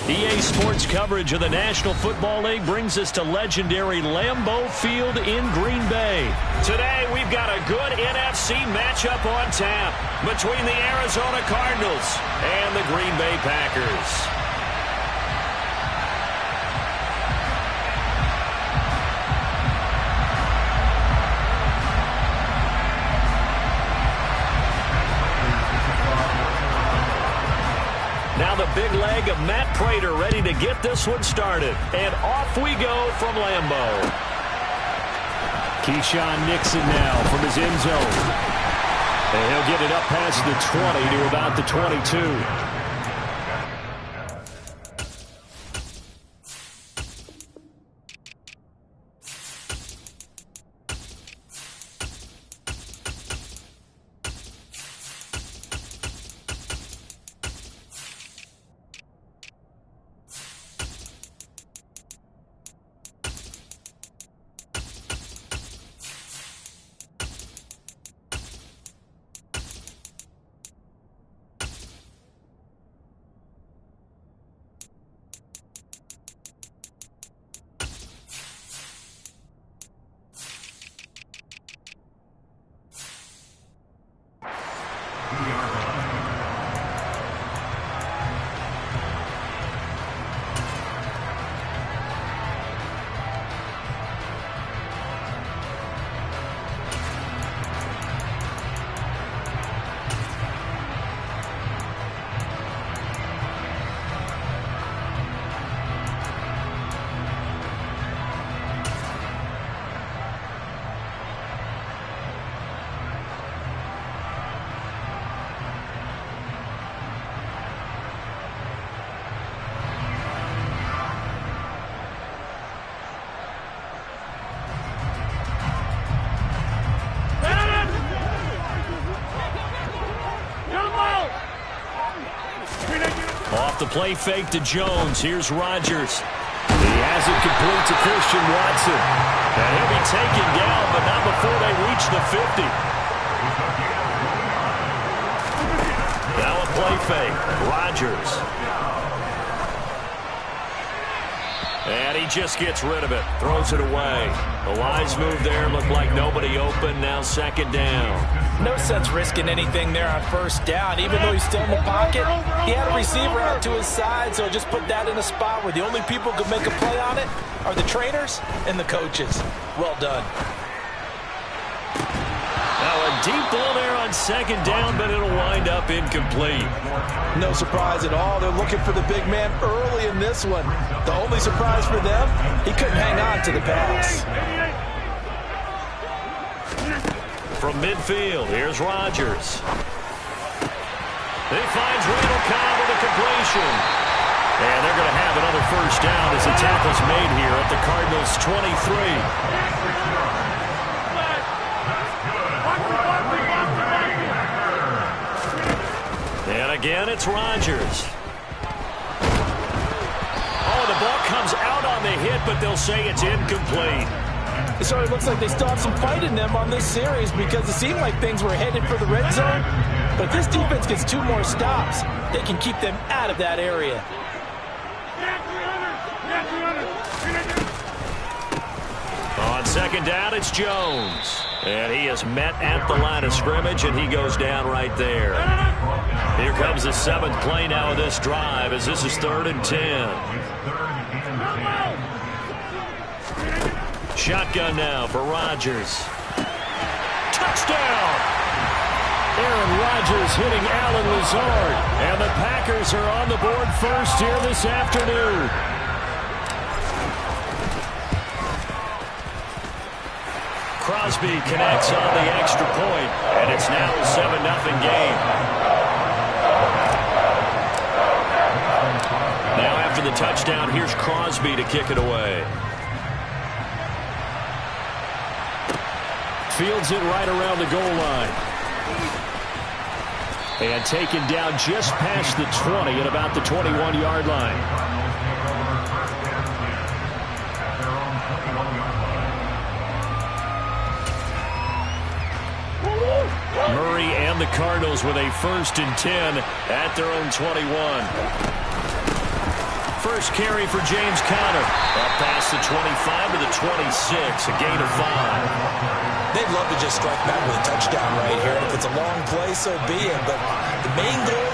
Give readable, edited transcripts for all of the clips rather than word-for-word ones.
EA Sports coverage of the National Football League brings us to legendary Lambeau Field in Green Bay. Today, we've got a good NFC matchup on tap between the Arizona Cardinals and the Green Bay Packers. Now the big leg of Matt Prater ready to get this one started. And off we go from Lambeau. Keyshawn Nixon now from his end zone. And he'll get it up past the 20 to about the 22. Off the play fake to Jones. Here's Rodgers. He has it complete to Christian Watson. And he'll be taken down, but not before they reach the 50. Now a play fake. Rodgers. And he just gets rid of it. Throws it away. A wise move there. Looked like nobody open. Now second down. No sense risking anything there on first down. Even though he's still in the pocket, he had a receiver out to his side, so just put that in a spot where the only people who can make a play on it are the trainers and the coaches. Well done. Now a deep ball there on second down, but it'll wind up incomplete. No surprise at all. They're looking for the big man early in this one. The only surprise for them, he couldn't hang on to the pass. From midfield, here's Rodgers. He finds Randall Cobb with a completion. And they're going to have another first down as the tackle's made here at the Cardinals' 23. And again, it's Rodgers. Oh, the ball comes out on the hit, but they'll say it's incomplete. So it looks like they still have some fight in them on this series because it seemed like things were headed for the red zone. But if this defense gets 2 more stops, they can keep them out of that area. On second down, it's Jones. And he is met at the line of scrimmage, and he goes down right there. Here comes the 7th play now of this drive as this is 3rd and 10. Shotgun now for Rodgers. Touchdown! Aaron Rodgers hitting Allen Lazard. And the Packers are on the board first here this afternoon. Crosby connects on the extra point, and it's now a 7-0 game. Now after the touchdown, here's Crosby to kick it away. Fields it right around the goal line. And taken down just past the 20 at about the 21-yard line. Murray and the Cardinals with a 1st and 10 at their own 21. first carry for James Conner. Up past the 25 to the 26, a gain of 5. They'd love to just strike back with a touchdown right here. And if it's a long play, so be it. But the main goal,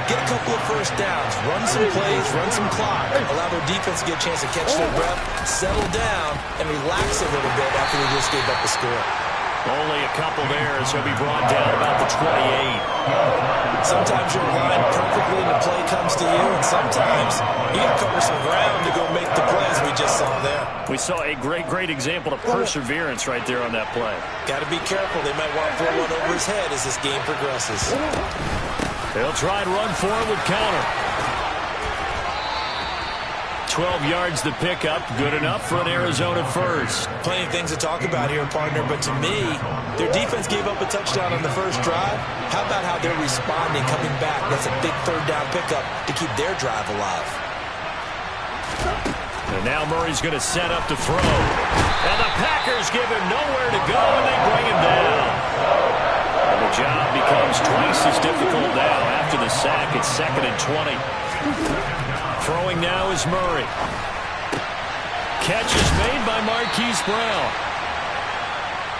get a couple of first downs, run some plays, run some clock, allow their defense to get a chance to catch their breath, settle down, and relax a little bit after they just gave up the score. Only a couple there, so he'll be brought down about the 28. Sometimes you're aligned perfectly and the play comes to you, and sometimes you got to cover some ground to go make the plays we just saw there. We saw a great example of perseverance right there on that play. Got to be careful. They might want to throw one over his head as this game progresses. They'll try and run for it with Conner. 12 yards to pick up. Good enough for an Arizona first. Plenty of things to talk about here, partner, but to me, their defense gave up a touchdown on the first drive. How about how they're responding, coming back? That's a big third down pickup to keep their drive alive. And now Murray's going to set up to throw. And the Packers give him nowhere to go, and they bring him down. And the job becomes twice as difficult now after the sack. It's 2nd and 20. Throwing now is Murray. Catch is made by Marquise Brown.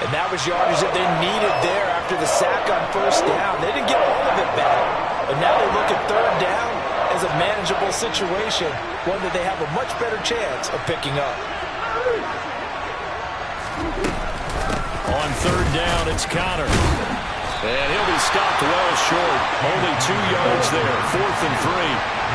And that was yardage that they needed there after the sack on first down. They didn't get all of it back. But now they look at third down as a manageable situation, one that they have a much better chance of picking up. On third down, it's Conner. And he'll be stopped well short. Only 2 yards there. 4th and 3.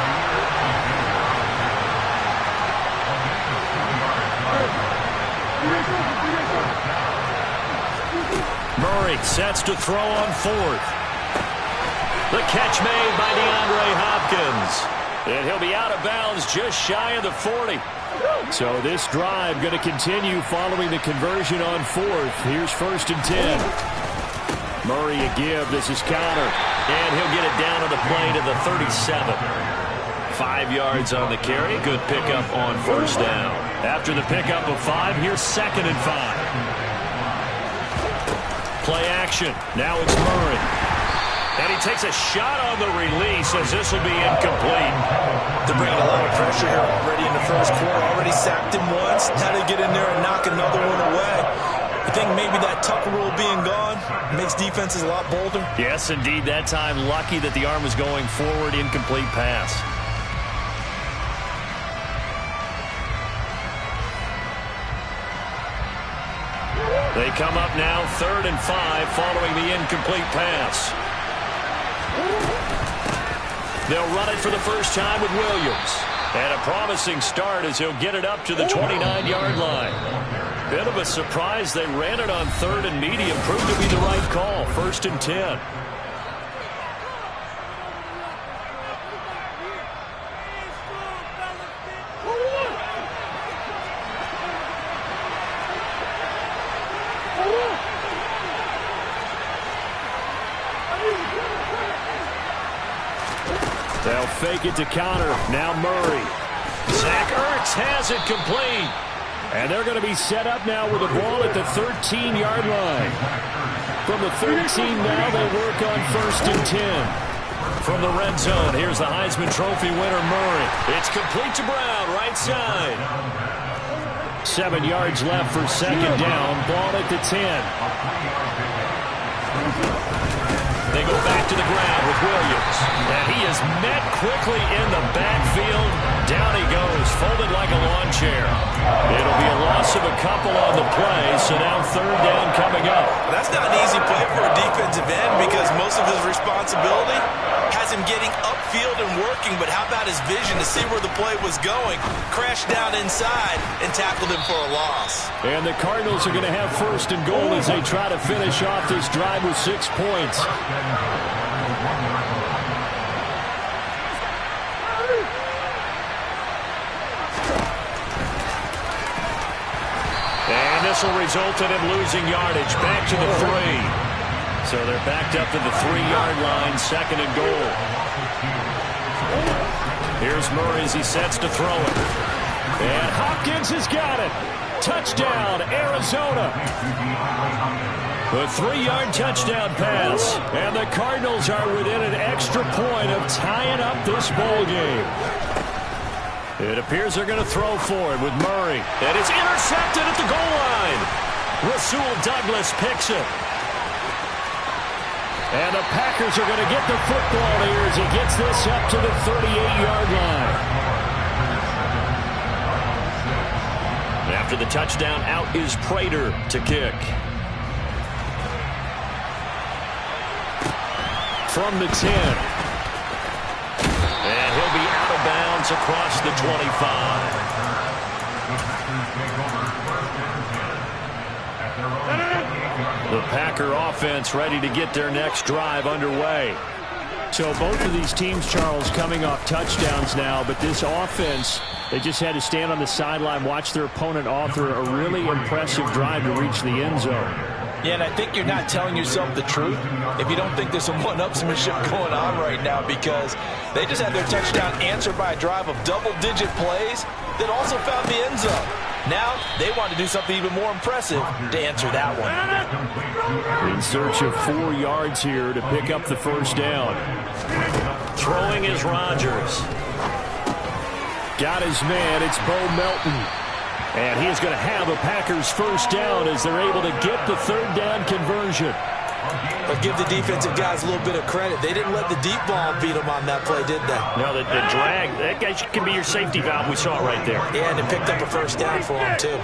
Murray sets to throw on 4th. The catch made by DeAndre Hopkins. And he'll be out of bounds just shy of the 40. So this drive going to continue following the conversion on 4th. Here's 1st and 10. Murray a give. This is Conner. And he'll get it down to the play to the 37. 5 yards on the carry. Good pickup on first down. After the pickup of 5, here's 2nd and 5. Play action. Now it's Murray. And he takes a shot on the release as this will be incomplete. They're bringing a lot of pressure here already in the first quarter. Already sacked him once. Now they get in there and knock another one away. I think maybe that Tucker rule being gone makes defenses a lot bolder. Yes, indeed. That time lucky that the arm was going forward. Incomplete pass. They come up now 3rd and 5 following the incomplete pass. They'll run it for the first time with Williams. And a promising start as he'll get it up to the 29-yard line. Bit of a surprise they ran it on 3rd and medium. Proved to be the right call. 1st and 10. They'll fake it to Conner. Now Murray. Zach Ertz has it complete. And they're going to be set up now with the ball at the 13-yard line. From the 13 now, they work on 1st and 10. From the red zone, here's the Heisman Trophy winner, Murray. It's complete to Brown, right side. 7 yards left for 2nd down. Ball at the 10. They go back to the ground with Williams. And he is met quickly in the backfield. Down he goes, folded like a lawn chair. It'll be a loss of a couple on the play, so now 3rd down coming up. That's not an easy play for a defensive end because most of his responsibility has him getting upfield and working, but how about his vision to see where the play was going? Crashed down inside and tackled him for a loss. And the Cardinals are going to have 1st and goal as they try to finish off this drive with 6 points. And this will result in him losing yardage. Back to the 3. So they're backed up to the 3-yard line, 2nd and goal. Here's Murray as he sets to throw it. And Hopkins has got it. Touchdown, Arizona. A 3-yard touchdown pass. And the Cardinals are within an extra point of tying up this ball game. It appears they're going to throw for it with Murray. And it's intercepted at the goal line. Rasul Douglas picks it. And the Packers are going to get the football here as he gets this up to the 38-yard line. After the touchdown, out is Prater to kick. From the 10. And he'll be out of bounds across the 25. The Packer offense ready to get their next drive underway. So both of these teams, Charles, coming off touchdowns now, but this offense, they just had to stand on the sideline, watch their opponent author a really impressive drive to reach the end zone. Yeah, and I think you're not telling yourself the truth if you don't think there's some one-upsmanship going on right now, because they just had their touchdown answered by a drive of double-digit plays that also found the end zone. Now they want to do something even more impressive to answer that one. In search of 4 yards here to pick up the first down. Throwing is Rodgers. Got his man. It's Bo Melton. And he's going to have a Packers first down as they're able to get the third down conversion. But give the defensive guys a little bit of credit. They didn't let the deep ball beat them on that play, did they? No, the drag, that guy can be your safety valve. We saw it right there. Yeah, and it picked up a first down for him, too.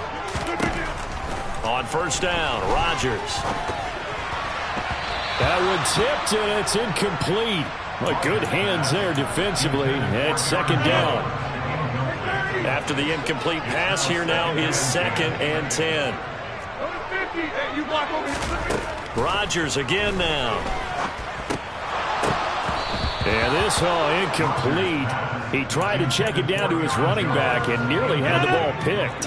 On first down, Rodgers. That one tipped, and it's incomplete. Well, good hands there defensively. It's second down. After the incomplete pass, here now is 2nd and 10. Rodgers again now. And this incomplete. He tried to check it down to his running back and nearly had the ball picked.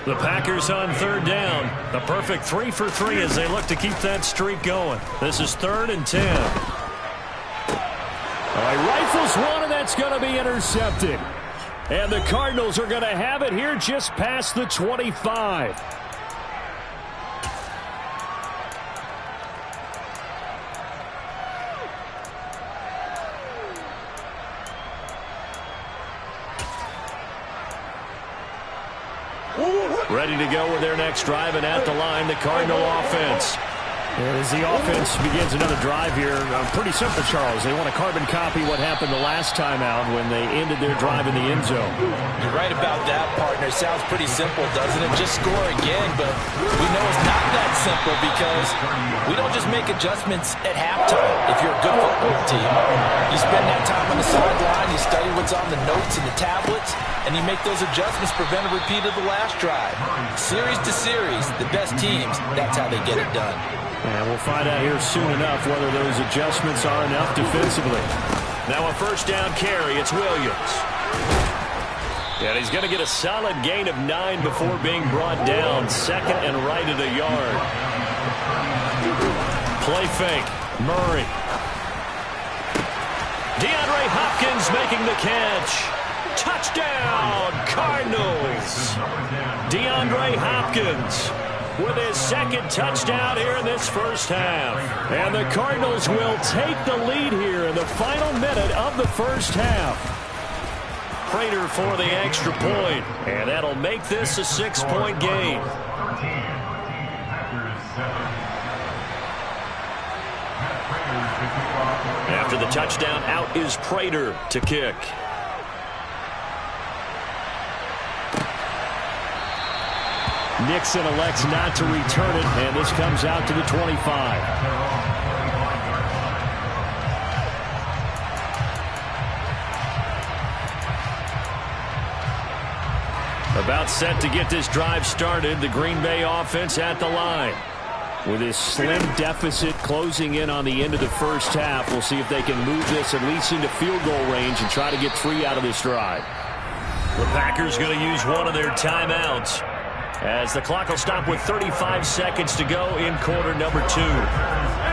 The Packers on third down. The perfect 3 for 3 as they look to keep that streak going. This is 3rd and 10. All right, rifles one, and that's going to be intercepted. And the Cardinals are going to have it here just past the 25. Ready to go with their next drive, and at the line, the Cardinal offense. As the offense begins another drive here, pretty simple, Charles. They want to carbon copy what happened the last time out when they ended their drive in the end zone. You're right about that, partner. Sounds pretty simple, doesn't it? Just score again, but we know it's not that simple because we don't just make adjustments at halftime. If you're a good football team, you spend that time on the sideline, you study what's on the notes and the tablets, and you make those adjustments, prevent a repeat of the last drive. Series to series, the best teams, that's how they get it done. And we'll find out here soon enough whether those adjustments are enough defensively. Now a first down carry. It's Williams. And he's going to get a solid gain of 9 before being brought down. 2nd and right at a yard. Play fake. Murray. DeAndre Hopkins making the catch. Touchdown, Cardinals. DeAndre Hopkins with his 2nd touchdown here in this first half. And the Cardinals will take the lead here in the final minute of the first half. Prater for the extra point, and that'll make this a 6-point game. After the touchdown, out is Prater to kick. Nixon elects not to return it, and this comes out to the 25. About set to get this drive started, the Green Bay offense at the line. With this slim deficit closing in on the end of the first half, we'll see if they can move this at least into field goal range and try to get 3 out of this drive. The Packers going to use one of their timeouts, as the clock will stop with 35 seconds to go in quarter number 2.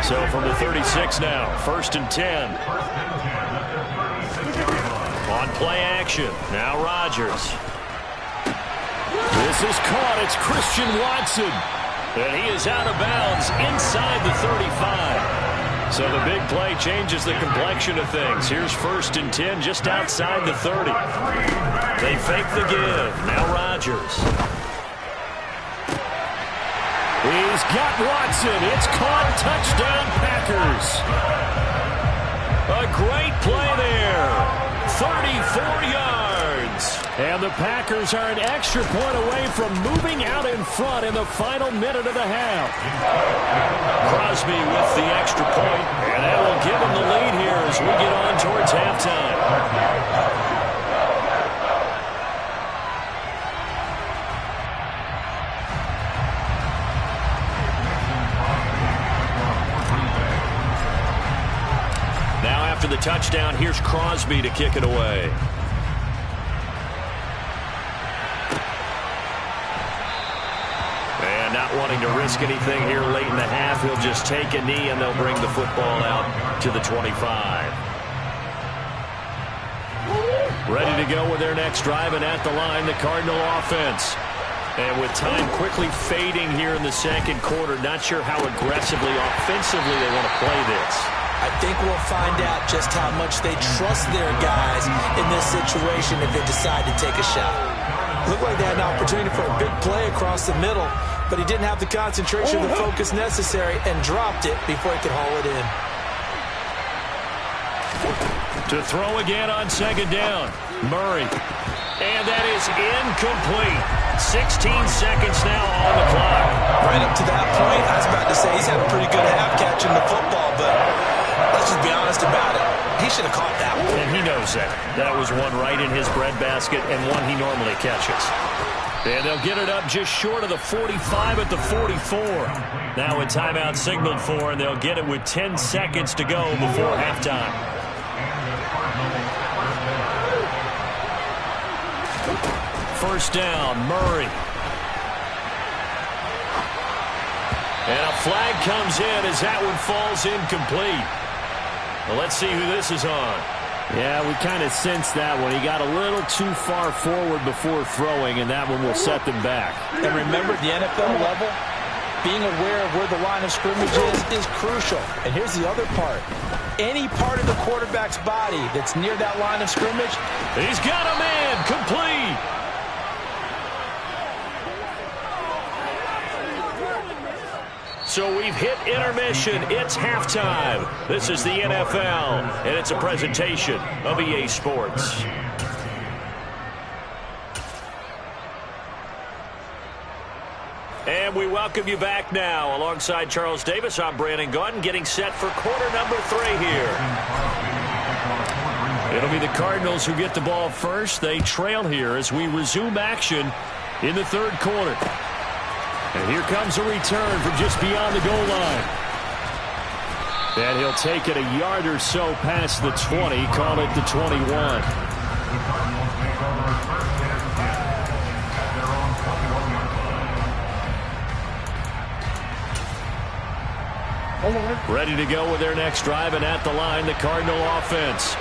So from the 36 now, 1st and 10. On play action, now Rodgers. This is caught. It's Christian Watson. And he is out of bounds inside the 35. So the big play changes the complexion of things. Here's 1st and 10 just outside the 30. They fake the give. Now Rodgers. He's got Watson. It's caught. Touchdown Packers. A great play there. 34 yards. And the Packers are an extra point away from moving out in front in the final minute of the half. Crosby with the extra point, and that will give them the lead here as we get on towards halftime. Now after the touchdown, here's Crosby to kick it away. Not wanting to risk anything here late in the half, he'll just take a knee and they'll bring the football out to the 25. Ready to go with their next drive, and at the line, the Cardinal offense. And with time quickly fading here in the second quarter, not sure how aggressively, offensively they want to play this. I think we'll find out just how much they trust their guys in this situation if they decide to take a shot. Looked like they had an opportunity for a big play across the middle, but he didn't have the concentration or the focus necessary and dropped it before he could haul it in. To throw again on 2nd down, Murray. And that is incomplete. 16 seconds now on the clock. Right up to that point, I was about to say he's had a pretty good half catching the football, but let's just be honest about it. He should have caught that one. And he knows that. That was one right in his breadbasket and one he normally catches. And they'll get it up just short of the 45 at the 44. Now a timeout signaled for, and they'll get it with 10 seconds to go before halftime. First down, Murray. And a flag comes in as that one falls incomplete. Well, let's see who this is on. Yeah, we kind of sensed that one. He got a little too far forward before throwing, and that one will set them back. And remember, at the NFL level, being aware of where the line of scrimmage is crucial. And here's the other part. Any part of the quarterback's body that's near that line of scrimmage. He's got a man, complete. So we've hit intermission. It's halftime. This is the NFL, and it's a presentation of EA Sports. And we welcome you back now. Alongside Charles Davis, I'm Brandon Gaudin, getting set for quarter number 3 here. It'll be the Cardinals who get the ball first. They trail here as we resume action in the 3rd quarter. And here comes a return from just beyond the goal line. And he'll take it a yard or so past the 20, call it the 21. Ready to go with their next drive, and at the line, the Cardinal offense.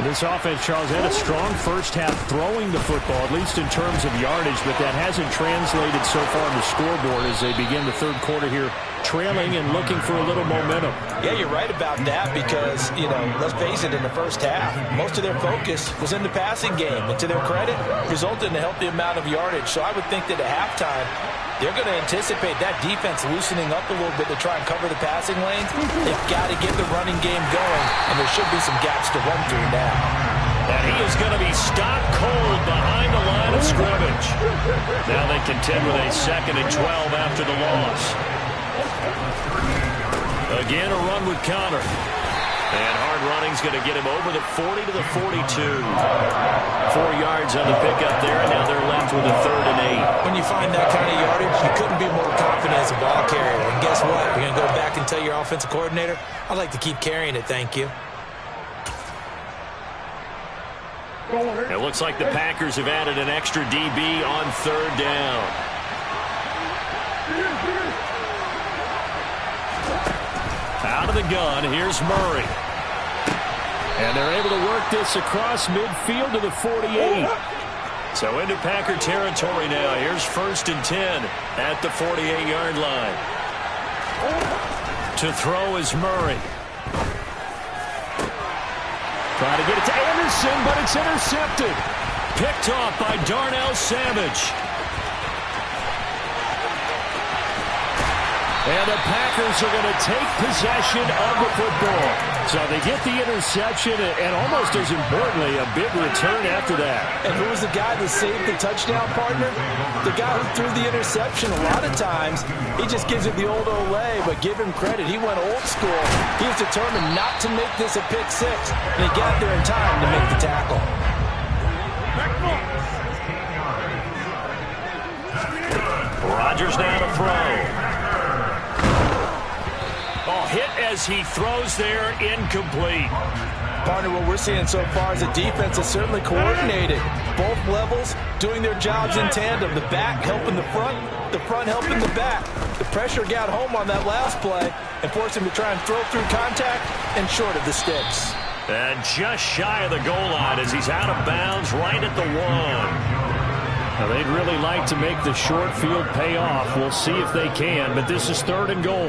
This offense, Charles, had a strong first half throwing the football, at least in terms of yardage, but that hasn't translated so far on the scoreboard as they begin the 3rd quarter here, trailing and looking for a little momentum. Yeah, you're right about that because, you know, let's face it, in the first half, most of their focus was in the passing game. And to their credit, resulted in a healthy amount of yardage. So I would think that at halftime, they're going to anticipate that defense loosening up a little bit to try and cover the passing lanes. They've got to get the running game going, and there should be some gaps to run through now. And he is going to be stopped cold behind the line of scrimmage. Now they contend with a 2nd and 12 after the loss. Again, a run with Conner. And hard running's going to get him over the 40 to the 42. 4 yards on the pickup there, and now they're left with a 3rd and 8. When you find that kind of yardage, you couldn't be more confident as a ball carrier. And guess what? You're going to go back and tell your offensive coordinator, I'd like to keep carrying it, thank you. It looks like the Packers have added an extra DB on 3rd down. Out of the gun, here's Murray. And they're able to work this across midfield to the 48. So into Packer territory now. Here's 1st and 10 at the 48-yard line. To throw is Murray. Trying to get it to Anderson, but it's intercepted. Picked off by Darnell Savage. And the Packers are going to take possession of the football. So they get the interception, and almost as importantly, a big return after that. And who was the guy that saved the touchdown, partner? The guy who threw the interception. A lot of times, he just gives it the old Olay, but give him credit. He went old school. He was determined not to make this a pick six, and he got there in time to make the tackle. Rodgers now to throw. Oh, hit as he throws there, incomplete. Partner, what we're seeing so far is a defense that's certainly coordinated. Both levels doing their jobs in tandem. The back helping the front helping the back. The pressure got home on that last play and forced him to try and throw through contact and short of the sticks. And just shy of the goal line as he's out of bounds right at the 1. Now, they'd really like to make the short field pay off. We'll see if they can, but this is 3rd and goal.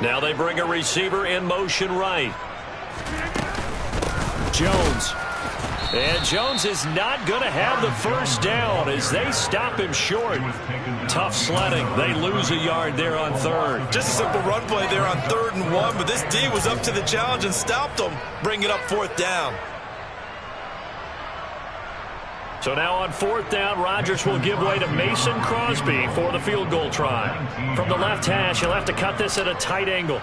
Now they bring a receiver in motion right. Jones. And Jones is not going to have the first down as they stop him short. Tough sledding. They lose a yard there on 3rd. Just a simple run play there on 3rd and 1, but this D was up to the challenge and stopped them, bringing up 4th down. So now on 4th down, Rodgers will give way to Mason Crosby for the field goal try. From the left hash, he'll have to cut this at a tight angle.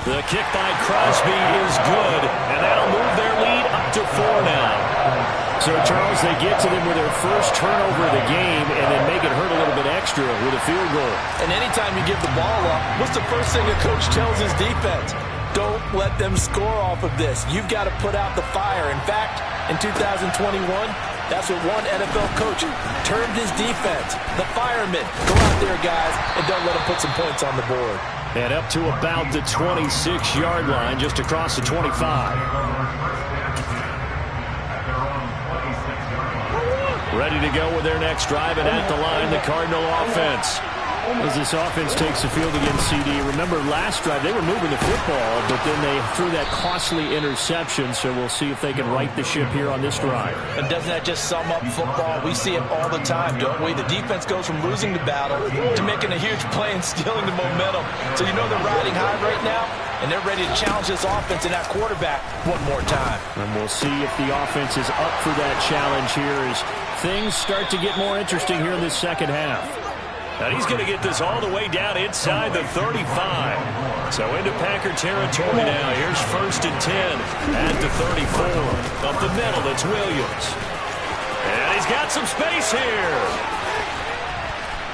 The kick by Crosby is good, and that'll move their lead up to 4 now. So, Charles, they get to them with their first turnover of the game and then make it hurt a little bit extra with a field goal. And anytime you give the ball up, what's the first thing a coach tells his defense? Don't let them score off of this. You've got to put out the fire. In fact, in 2021, that's what one NFL coach termed his defense. The firemen. Go out there, guys, and don't let them put some points on the board. And up to about the 26-yard line, just across the 25. Ready to go with their next drive, and at the line, the Cardinal offense. As this offense takes the field against CD, remember last drive they were moving the football, but then they threw that costly interception, so we'll see if they can right the ship here on this drive. And doesn't that just sum up football? We see it all the time, don't we? The defense goes from losing the battle to making a huge play and stealing the momentum. So you know they're riding high right now, and they're ready to challenge this offense and that quarterback one more time. And we'll see if the offense is up for that challenge here as things start to get more interesting here in this second half. And he's going to get this all the way down inside the 35. So into Packer territory now. Here's 1st and 10 at the 34. Up the middle, it's Williams. And he's got some space here.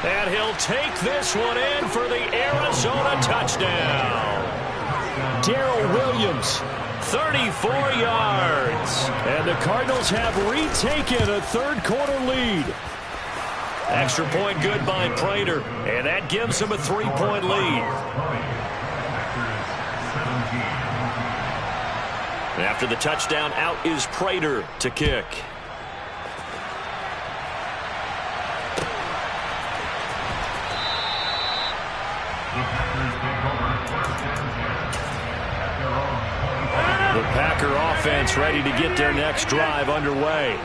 And he'll take this one in for the Arizona touchdown. Darrell Williams, 34 yards. And the Cardinals have retaken a third-quarter lead. Extra point good by Prater, and that gives him a 3-point lead. After the touchdown, out is Prater to kick. The Packer offense ready to get their next drive underway.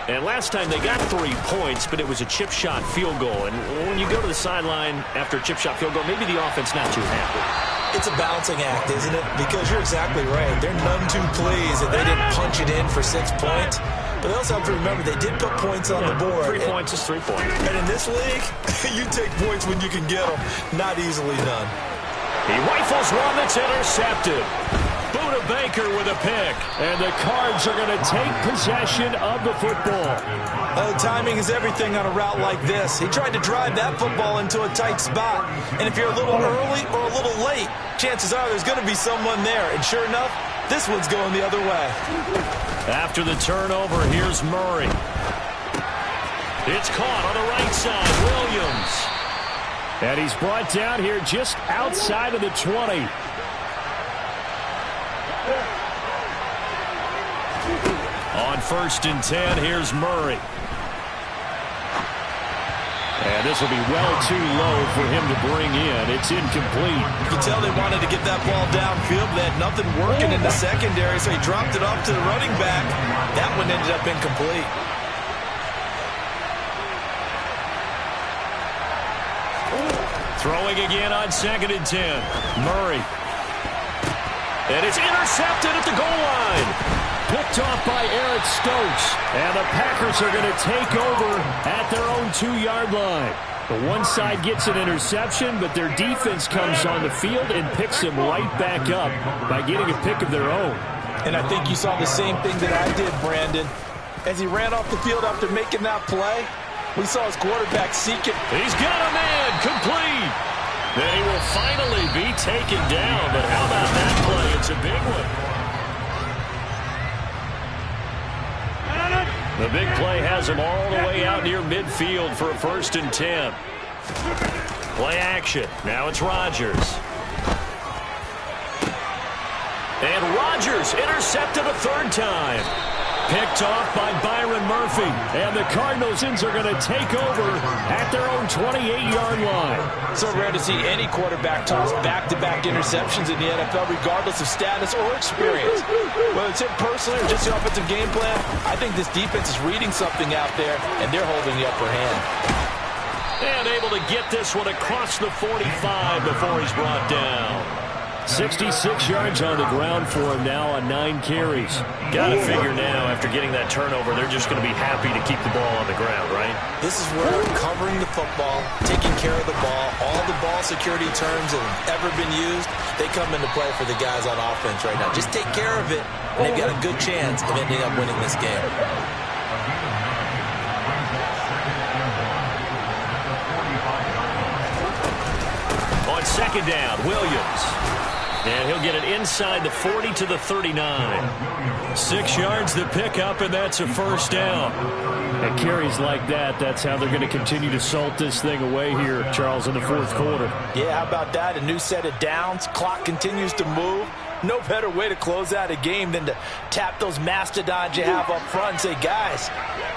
And last time they got 3 points, but it was a chip shot field goal. And when you go to the sideline after a chip shot field goal, maybe the offense not too happy. It's a balancing act, isn't it? Because you're exactly right. They're none too pleased that they didn't punch it in for 6 points. But they also have to remember they did put points on the board. 3 points is 3 points. And in this league, you take points when you can get them. Not easily done. He rifles one that's intercepted. Buda Baker with a pick. And the Cards are going to take possession of the football. Timing is everything on a route like this. He tried to drive that football into a tight spot. And if you're a little early or a little late, chances are there's going to be someone there. And sure enough, this one's going the other way. After the turnover, here's Murray. It's caught on the right side. Williams. And he's brought down here just outside of the 20. On 1st and 10, here's Murray. And this will be well too low for him to bring in. It's incomplete. You can tell they wanted to get that ball downfield. They had nothing working in the secondary, so he dropped it off to the running back. That one ended up incomplete. Throwing again on 2nd and 10. Murray. And it's intercepted at the goal line. Picked off by Eric Stokes. And the Packers are going to take over at their own 2-yard line. The one side gets an interception, but their defense comes on the field and picks them right back up by getting a pick of their own. And I think you saw the same thing that I did, Brandon. As he ran off the field after making that play, we saw his quarterback seek it. He's got a man complete. Then he will finally be taken down. But how about that play? It's a big one. The big play has him all the way out near midfield for a 1st and 10. Play action. Now it's Rodgers. And Rodgers intercepted a 3rd time. Picked off by Byron Murphy. And the Cardinals are going to take over at their own 28-yard line. So rare to see any quarterback toss back-to-back interceptions in the NFL, regardless of status or experience. Whether it's him personally or just the offensive game plan, I think this defense is reading something out there, and they're holding the upper hand. And able to get this one across the 45 before he's brought down. 66 yards on the ground for him now on 9 carries. Got to figure now, after getting that turnover, they're just going to be happy to keep the ball on the ground, right? This is where covering the football, taking care of the ball, all the ball security terms that have ever been used, they come into play for the guys on offense right now. Just take care of it, and they've got a good chance of ending up winning this game. On 2nd down, Williams. And he'll get it inside the 40 to the 39. 6 yards to pick up, and that's a 1st down. And carries like that, that's how they're going to continue to salt this thing away here, Charles, in the 4th quarter. Yeah, how about that? A new set of downs. Clock continues to move. No better way to close out a game than to tap those mastodons you have up front and say, guys,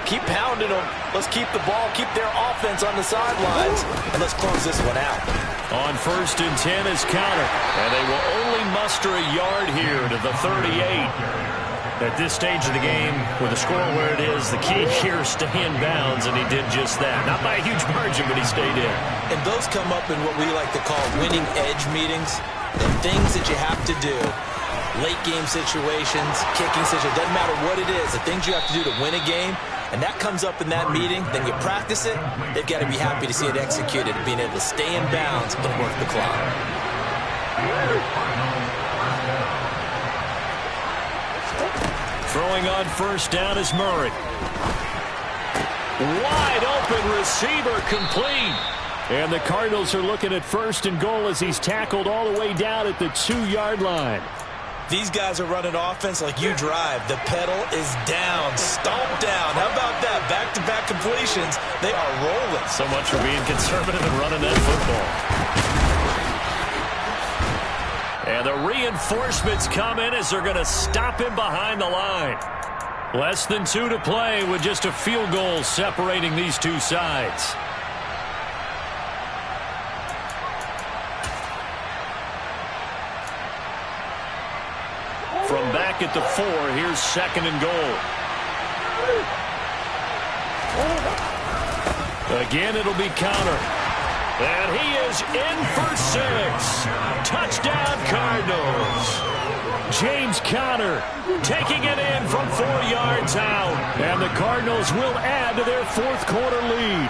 keep pounding them. Let's keep the ball, keep their offense on the sidelines, and let's close this one out. On 1st and 10 is Conner. And they will only muster a yard here to the 38. At this stage of the game, with the score where it is, the key here is stay in bounds, and he did just that. Not by a huge margin, but he stayed in. And those come up in what we like to call winning edge meetings. The things that you have to do, late game situations, kicking situations, doesn't matter what it is, the things you have to do to win a game, and that comes up in that meeting, then you practice it, they've got to be happy to see it executed, being able to stay in bounds and work the clock. Throwing on 1st down is Murray. Wide open receiver complete. And the Cardinals are looking at 1st and goal as he's tackled all the way down at the 2-yard line. These guys are running offense like you drive. The pedal is down, stomped down. How about that? Back-to-back completions. They are rolling. So much for being conservative and running that football. And the reinforcements come in as they're going to stop him behind the line. Less than 2 to play with just a field goal separating these two sides. From back at the 4, here's 2nd and goal. Again, it'll be Conner. And he is in for 6. Touchdown, Cardinals. James Conner taking it in from 4 yards out. And the Cardinals will add to their 4th quarter lead.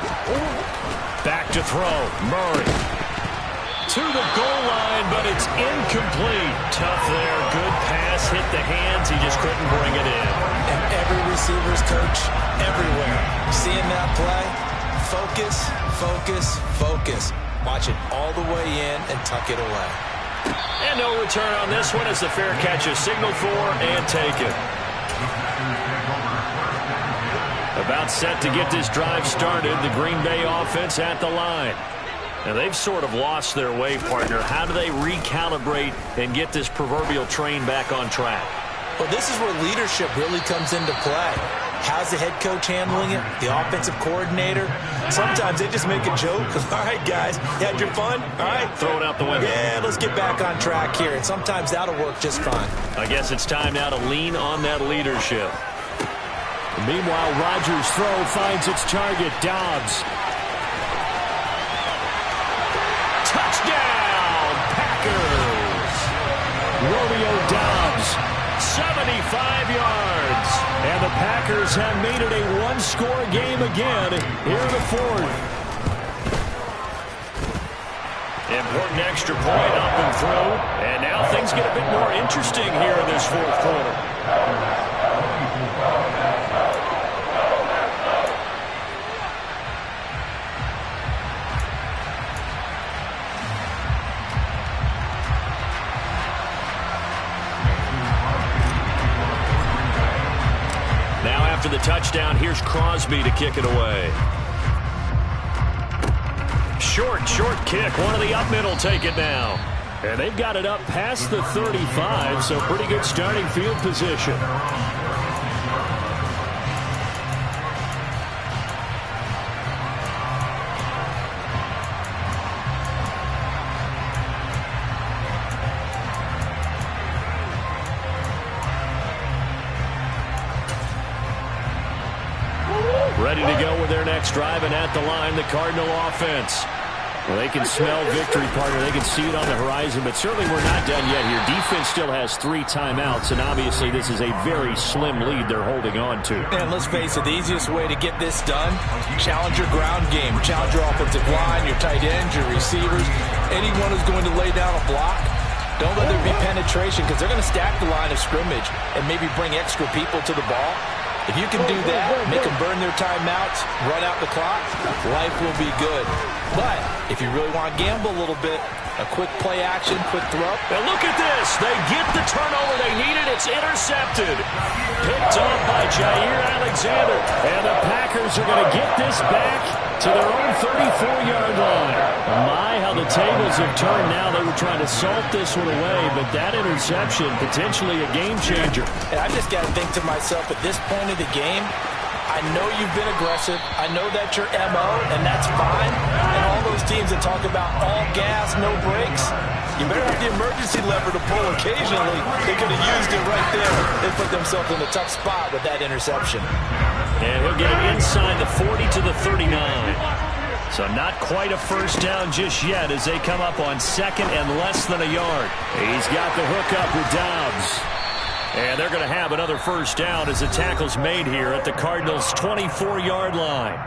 Back to throw, Murray. To the goal line, but it's incomplete. Tough there. Good pass. Hit the hands. He just couldn't bring it in. And every receiver's coach everywhere. Seeing that play, focus, focus, focus. Watch it all the way in and tuck it away. And no return on this one as the fair catch is signaled for and taken. About set to get this drive started. The Green Bay offense at the line. And they've sort of lost their way, partner. How do they recalibrate and get this proverbial train back on track? Well, this is where leadership really comes into play. How's the head coach handling it? The offensive coordinator? Sometimes they just make a joke. All right, guys, you had your fun? All right. Throw it out the window. Yeah, let's get back on track here. And sometimes that'll work just fine. I guess it's time now to lean on that leadership. Meanwhile, Rodgers' throw finds its target, Dobbs. Touchdown, Packers! Romeo Dobbs. 75 yards. And the Packers have made it a one-score game again here in the fourth. Important extra point up and through. And now things get a bit more interesting here in this fourth quarter. After the touchdown, here's Crosby to kick it away. Short kick. One of the up middle take it now. And they've got it up past the 35, so pretty good starting field position. Ready to go with their next drive, and at the line, the Cardinal offense. Well, they can smell victory, partner. They can see it on the horizon, but certainly we're not done yet here. Defense still has 3 timeouts, and obviously this is a very slim lead they're holding on to. And let's face it, the easiest way to get this done, challenge your ground game. Challenge your offensive line, your tight ends, your receivers, anyone who's going to lay down a block. Don't let there be penetration, because they're going to stack the line of scrimmage and maybe bring extra people to the ball. If you can do that, make them burn their timeouts, run out the clock, life will be good. But if you really want to gamble a little bit, a quick play action, quick throw. And look at this. They get the turnover they needed. It's intercepted. Picked off by Jair Alexander. And the Packers are going to get this back to their own 34-yard line. My, how the tables have turned now. They were trying to salt this one away, but that interception, potentially a game changer. And I just got to think to myself, at this point of the game, I know you've been aggressive. I know that's your MO, and that's fine. And all those teams that talk about all gas, no brakes, you better have the emergency lever to pull occasionally. They could have used it right there. They put themselves in a tough spot with that interception. And he'll get it inside the 40 to the 39. So not quite a first down just yet as they come up on second and less than a yard. He's got the hook up with Dobbs. And they're going to have another first down as the tackle's made here at the Cardinals' 24-yard line.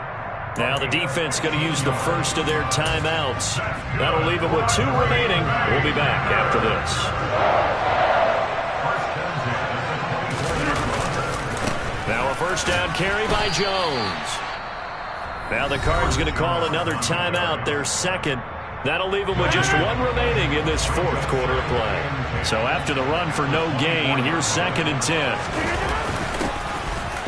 Now the defense going to use the first of their timeouts. That'll leave them with 2 remaining. We'll be back after this. Now a first down carry by Jones. Now the Cards going to call another timeout, their second. That'll leave them with just 1 remaining in this fourth quarter of play. So after the run for no gain, here's 2nd and 10.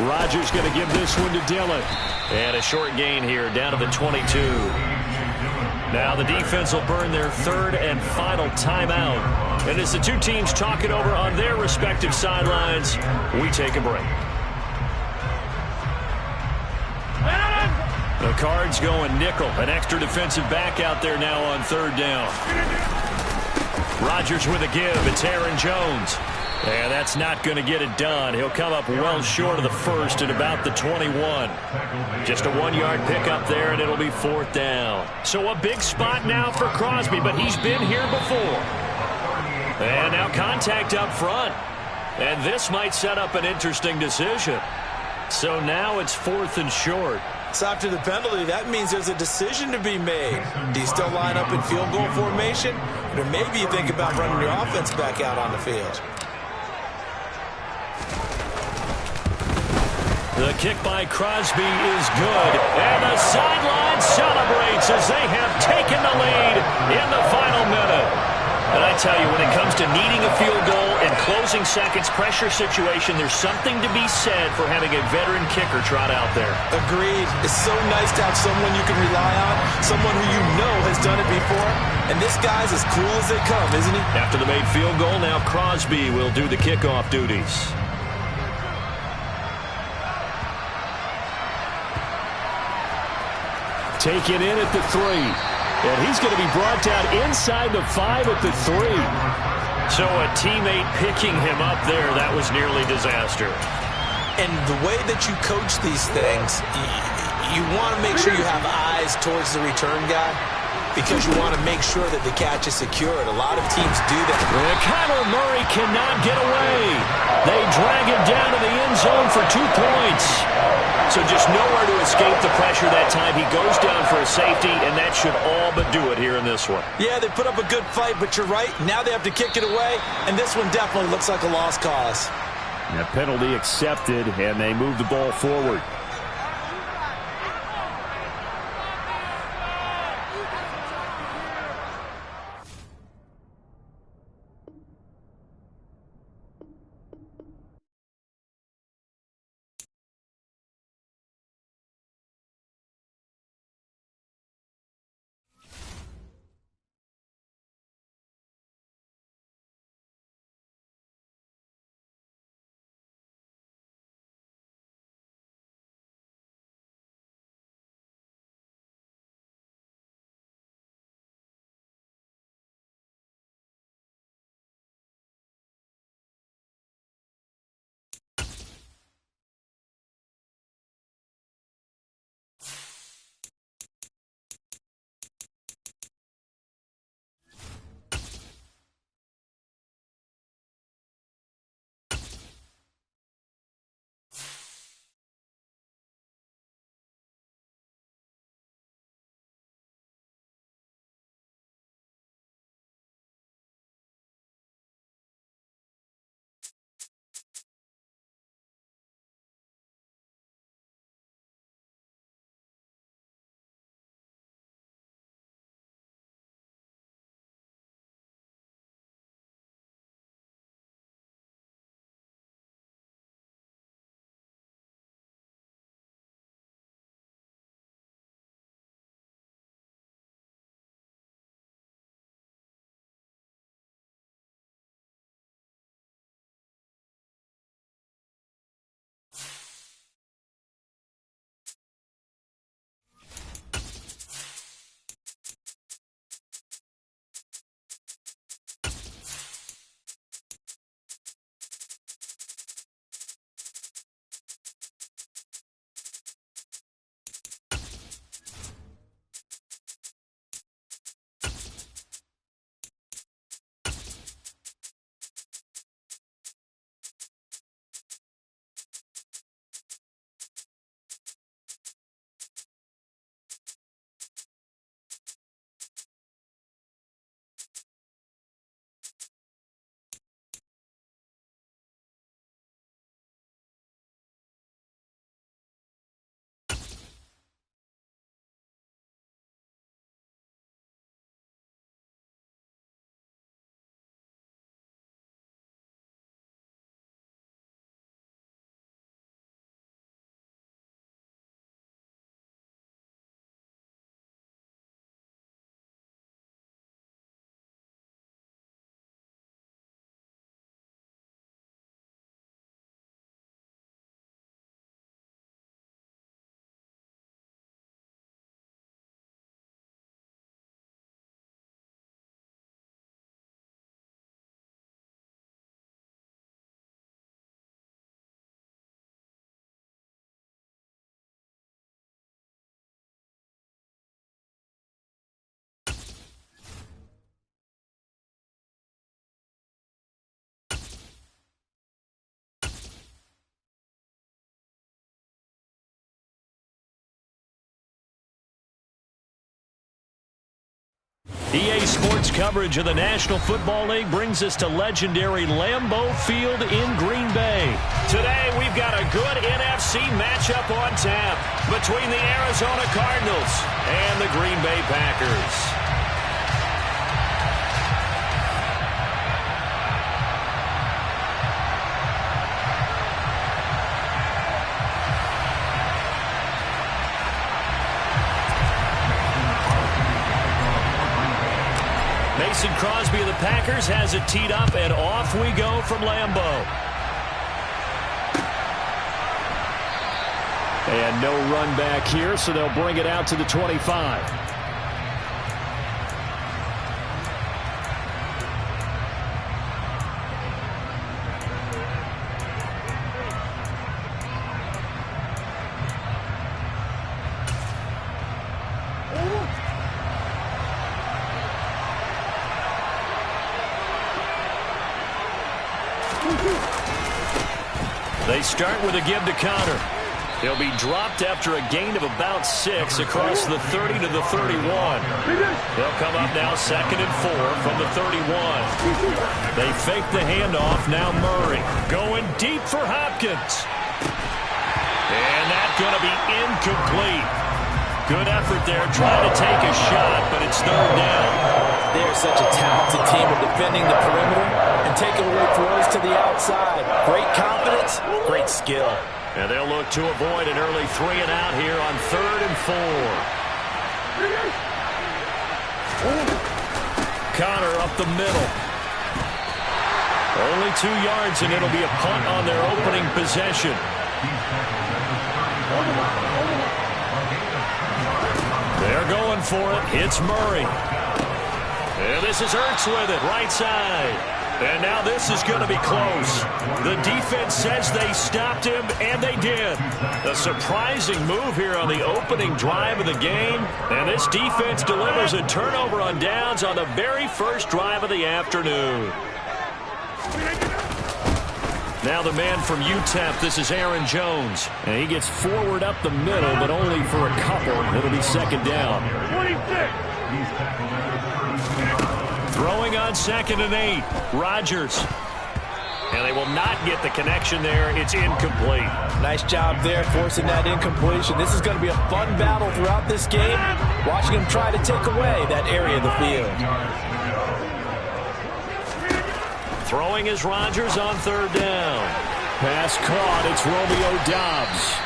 Rodgers going to give this one to Dillon. And a short gain here down to the 22. Now the defense will burn their 3rd and final timeout. And as the 2 teams talk it over on their respective sidelines, we take a break. The Cards going nickel. An extra defensive back out there now on 3rd down. Rodgers with a give. It's Aaron Jones. And that's not going to get it done. He'll come up well short of the first at about the 21. Just a 1-yard pickup there, and it'll be 4th down. So a big spot now for Crosby, but he's been here before. And now contact up front. And this might set up an interesting decision. So now it's 4th and short. So after the penalty, that means there's a decision to be made. Do you still line up in field goal formation? Or maybe you think about running your offense back out on the field. The kick by Crosby is good. And the sideline celebrates as they have taken the lead in the final minute. And I tell you, when it comes to needing a field goal in closing seconds, pressure situation, there's something to be said for having a veteran kicker trot out there. Agreed. It's so nice to have someone you can rely on, someone who you know has done it before. And this guy's as cool as they come, isn't he? After the made field goal, now Crosby will do the kickoff duties. Taken in at the 3. And he's going to be brought down inside the 5 at the 3. So a teammate picking him up there, that was nearly disaster. And the way that you coach these things, you want to make sure you have eyes towards the return guy because you want to make sure that the catch is secured. A lot of teams do that. And Kyler Murray cannot get away. They drag him down to the end zone for 2 points. So just nowhere to escape the pressure that time. He goes down for a safety, and that should all but do it here in this one. Yeah, they put up a good fight, but you're right. Now they have to kick it away, and this one definitely looks like a lost cause. That penalty accepted, and they move the ball forward. EA Sports coverage of the National Football League brings us to legendary Lambeau Field in Green Bay. Today, we've got a good NFC matchup on tap between the Arizona Cardinals and the Green Bay Packers. Mason Crosby of the Packers has it teed up, and off we go from Lambeau. And no run back here, so they'll bring it out to the 25. They start with a give to Connor. He'll be dropped after a gain of about 6 across the 30 to the 31. They'll come up now 2nd and 4 from the 31. They fake the handoff. Now Murray going deep for Hopkins. And that's going to be incomplete. Good effort there trying to take a shot, but it's 3rd down. They're such a talented team at defending the perimeter and taking away throws to the outside. Great confidence, great skill. And they'll look to avoid an early 3 and out here on 3rd and 4. Connor up the middle. Only 2 yards, and it'll be a punt on their opening possession. They're going for it. It's Murray. And this is Ertz with it, right side. And now this is going to be close. The defense says they stopped him, and they did. A surprising move here on the opening drive of the game. And this defense delivers a turnover on downs on the very first drive of the afternoon. Now the man from UTEP, this is Aaron Jones. And he gets forward up the middle, but only for a couple. It'll be 2nd down. Throwing on 2nd and 8. Rodgers. And they will not get the connection there. It's incomplete. Nice job there forcing that incompletion. This is going to be a fun battle throughout this game. Watching them try to take away that area of the field. Throwing is Rodgers on 3rd down. Pass caught. It's Romeo Doubs.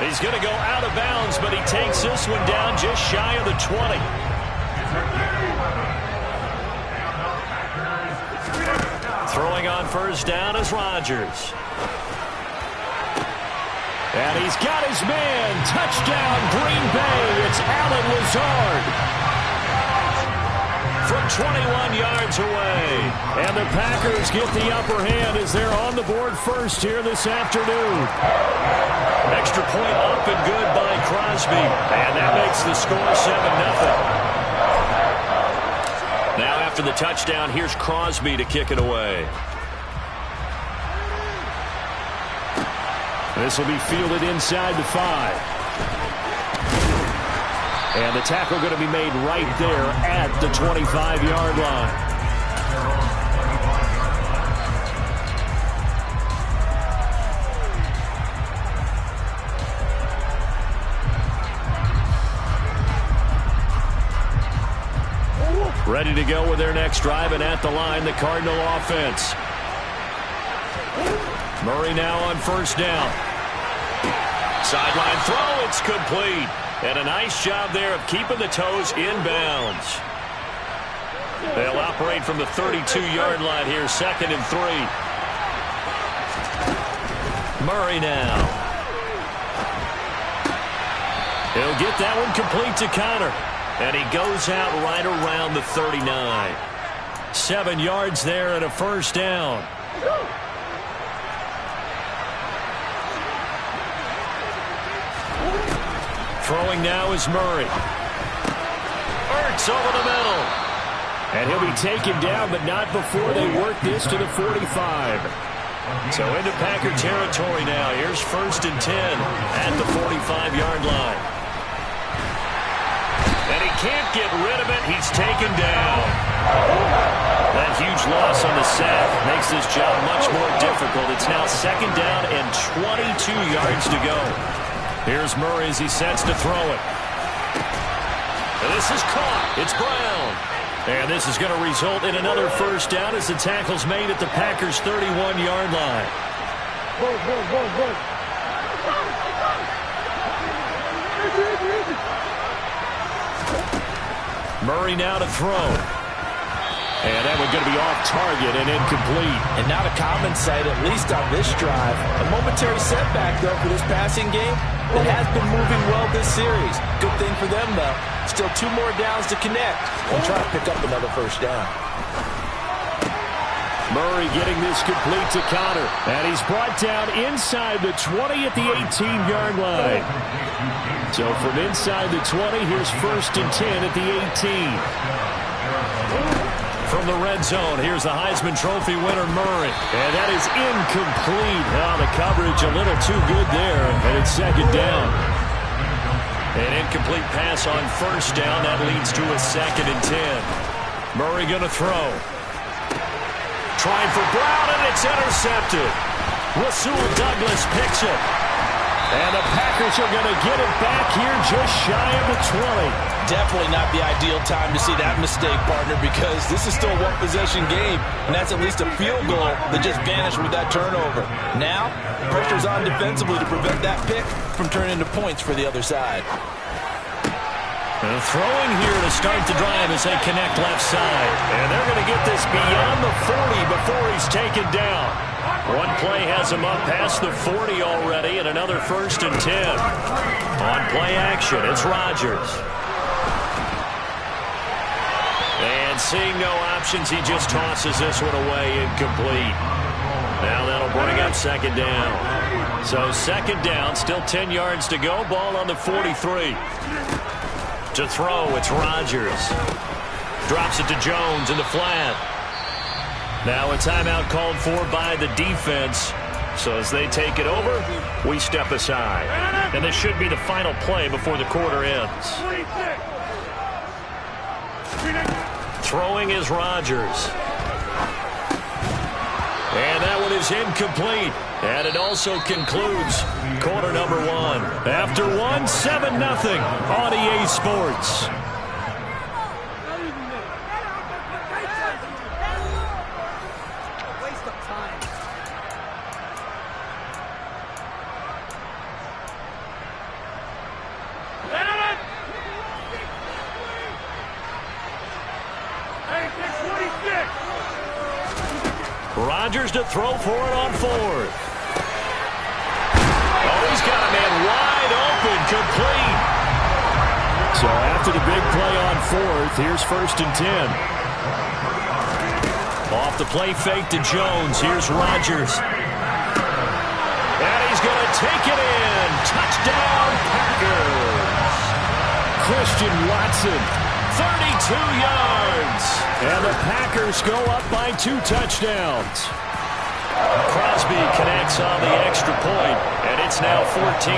He's going to go out of bounds, but he takes this one down just shy of the 20. Throwing on 1st down is Rodgers. And he's got his man. Touchdown, Green Bay. It's Allen Lazard. From 21 yards away. And the Packers get the upper hand as they're on the board first here this afternoon. Extra point up and good by Crosby. And that makes the score 7-0. Now after the touchdown, here's Crosby to kick it away. This will be fielded inside the 5. And the tackle going to be made right there at the 25-yard line. Ready to go with their next drive, and at the line, the Cardinal offense. Murray now on 1st down. Sideline throw, it's complete. And a nice job there of keeping the toes inbounds. They'll operate from the 32-yard line here, 2nd and 3. Murray now. He'll get that one complete to Connor. And he goes out right around the 39. 7 yards there and a 1st down. Throwing now is Murray. Ertz over the middle. And he'll be taken down, but not before they work this to the 45. So into Packer territory now. Here's 1st and 10 at the 45-yard line. And he can't get rid of it. He's taken down. That huge loss on the sack makes this job much more difficult. It's now 2nd down and 22 yards to go. Here's Murray as he sets to throw it. And this is caught. It's Brown. And this is going to result in another 1st down as the tackle's made at the Packers' 31-yard line. Murray now to throw. And that one's going to be off target and incomplete. And not a common sight, at least on this drive. A momentary setback, though, for this passing game. that has been moving well this series. Good thing for them, though. Still 2 more downs to connect and try to pick up another first down. Murray getting this complete to Connor. And he's brought down inside the 20 at the 18-yard line. So from inside the 20, here's 1st and 10 at the 18. From the red zone, here's the Heisman Trophy winner, Murray. And that is incomplete. Oh, the coverage a little too good there. And it's 2nd down. An incomplete pass on 1st down. That leads to a 2nd and 10. Murray going to throw. Trying for Brown, and it's intercepted. Rasul Douglas picks it. And the Packers are going to get it back here just shy of the 20. Definitely not the ideal time to see that mistake, partner, because this is still a one-possession game, and that's at least a field goal that just vanished with that turnover. Now, pressure's on defensively to prevent that pick from turning into points for the other side. And throwing here to start the drive as they connect left side. And they're going to get this beyond the 40 before he's taken down. One play has him up past the 40 already, and another 1st and 10. On play action, it's Rodgers. And seeing no options, he just tosses this one away, incomplete. Now that'll bring up 2nd down. So 2nd down, still 10 yards to go, ball on the 43. To throw, it's Rodgers. Drops it to Jones in the flat. Now a timeout called for by the defense. So as they take it over, we step aside. And this should be the final play before the quarter ends. Throwing is Rodgers. And that one is incomplete. And it also concludes quarter number 1. After 1, 7-0 on EA Sports. Waste of time. Rodgers to throw for it on 4th. Oh, he's got a man wide open, complete. So after the big play on 4th, here's 1st and 10. Off the play fake to Jones. Here's Rodgers. And he's going to take it in. Touchdown, Packers. Christian Watson. 32 yards. And the Packers go up by 2 touchdowns. Crosby connects on the extra point, and it's now 14-0.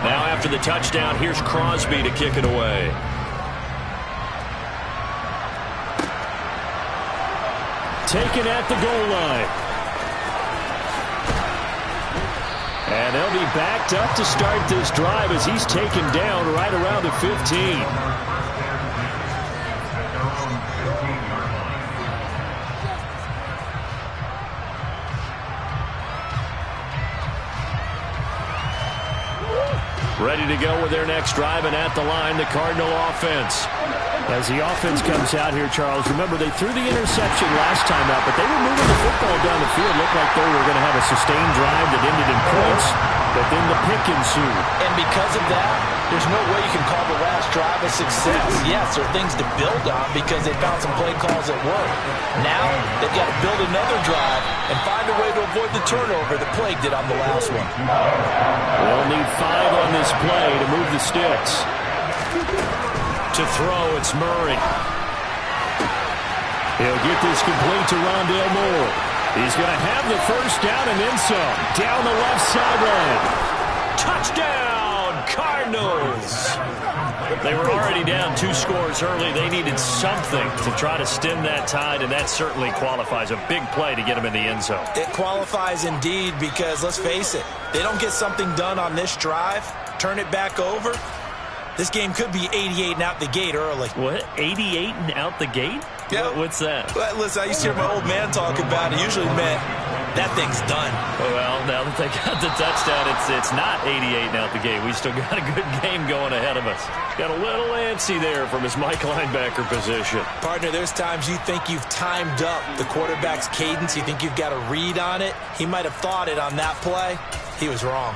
Now after the touchdown, here's Crosby to kick it away. Taken at the goal line. And they'll be backed up to start this drive as he's taken down right around the 15. Ready to go with their next drive, and at the line, the Cardinal offense. As the offense comes out here, Charles, remember they threw the interception last time out, but they were moving the football down the field. Looked like they were going to have a sustained drive that ended in points, but then the pick ensued. And because of that, there's no way you can call the last drive a success. Yes, there are things to build on because they found some play calls that work. Now, they've got to build another drive and find a way to avoid the turnover that plagued it on the last one. They'll need 5 on this play to move the sticks. To throw, it's Murray. He'll get this complete to Rondale Moore. He's going to have the first down and then some. Down the left sideline. Touchdown, Cardinals. They were already down 2 scores early. They needed something to try to stem that tide, and that certainly qualifies. A big play to get them in the end zone. It qualifies indeed because, let's face it, they don't get something done on this drive, turn it back over, this game could be 88 and out the gate early. What? 88 and out the gate? Yeah. What's that? Listen, I used to hear my old man talk about it. Usually meant that thing's done. Well, now that they got the touchdown, it's not 88 out the gate. We still got a good game going ahead of us. Got a little antsy there from his Mike linebacker position. Partner, there's times you think you've timed up the quarterback's cadence. You think you've got a read on it. He might have thought it on that play. He was wrong.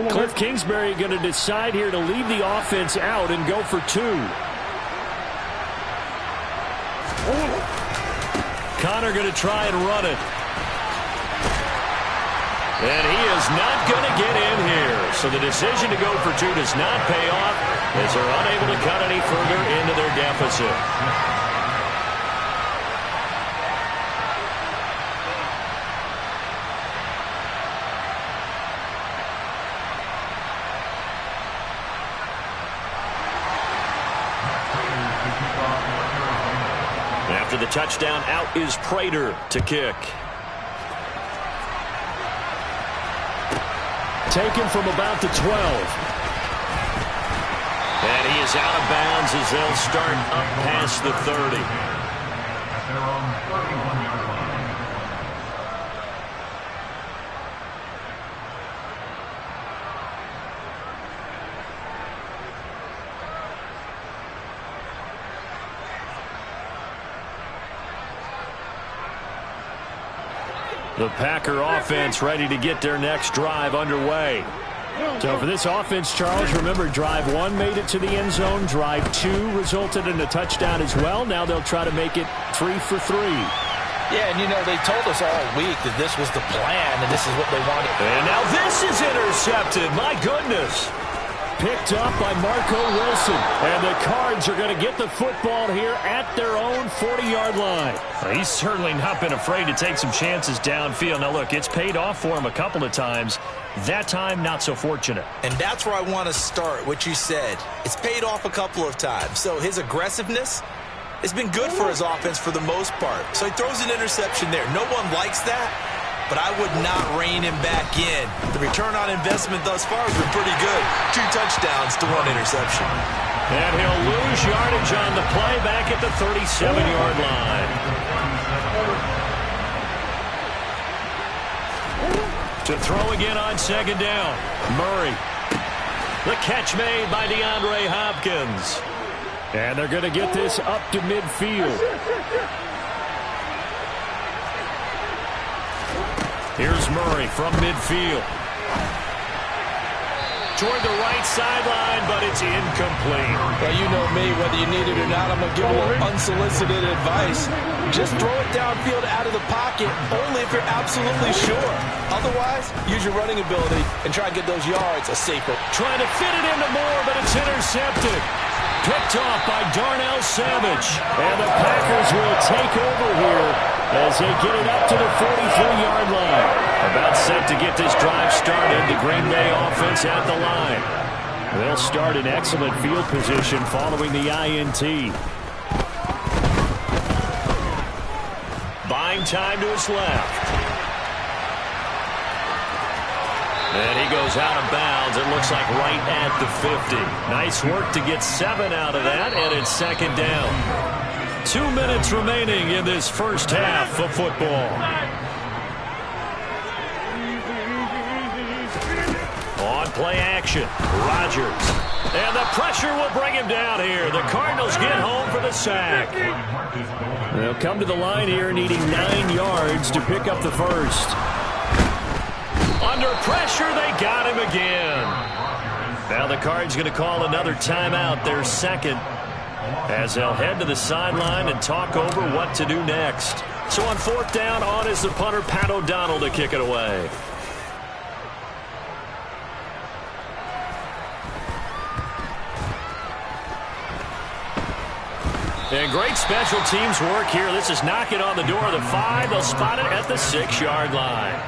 Cliff Kingsbury going to decide here to leave the offense out and go for 2. Connor going to try and run it. And he is not going to get in here. So the decision to go for 2 does not pay off as they're unable to cut any further into their deficit. After the touchdown, out is Prater to kick. Taken from about the 12. And he is out of bounds as they'll start up past the 30. The Packer offense ready to get their next drive underway. So for this offense, Charles, remember drive 1 made it to the end zone. Drive 2 resulted in a touchdown as well. Now they'll try to make it 3 for 3. Yeah, and you know, they told us all week that this was the plan and this is what they wanted. And now this is intercepted. My goodness. Picked up by Marco Wilson. And the Cards are going to get the football here at their own 40-yard line. Well, he's certainly not been afraid to take some chances downfield. Now, look, it's paid off for him a couple of times. That time, not so fortunate. And that's where I want to start, what you said. It's paid off a couple of times. So his aggressiveness has been good for his offense for the most part. So he throws an interception there. No one likes that, but I would not rein him back in. The return on investment thus far has been pretty good. 2 touchdowns to 1 interception. And he'll lose yardage on the play back at the 37-yard line. To throw again on 2nd down. Murray. The catch made by DeAndre Hopkins. And they're going to get this up to midfield. Here's Murray from midfield. Toward the right sideline, but it's incomplete. Well, you know me, whether you need it or not, I'm going to give a little unsolicited advice. Just throw it downfield out of the pocket, only if you're absolutely sure. Otherwise, use your running ability and try and get those yards a safer. Trying to fit it into Moore, but it's intercepted. Picked off by Darnell Savage. And the Packers will take over here as they get it up to the 43-yard line. About set to get this drive started. The Green Bay offense at the line. They'll start in excellent field position following the INT. Buying time to his left. And he goes out of bounds. It looks like right at the 50. Nice work to get 7 out of that, and it's 2nd down. 2 minutes remaining in this first half of football. On play action, Rodgers. And the pressure will bring him down here. The Cardinals get home for the sack. They'll come to the line here needing 9 yards to pick up the first. Under pressure, they got him again. Now the Cards going to call another timeout, their second, as they'll head to the sideline and talk over what to do next. So on 4th down, on is the punter, Pat O'Donnell, to kick it away. And great special teams work here. This is knocking on the door of the 5. They'll spot it at the 6-yard line.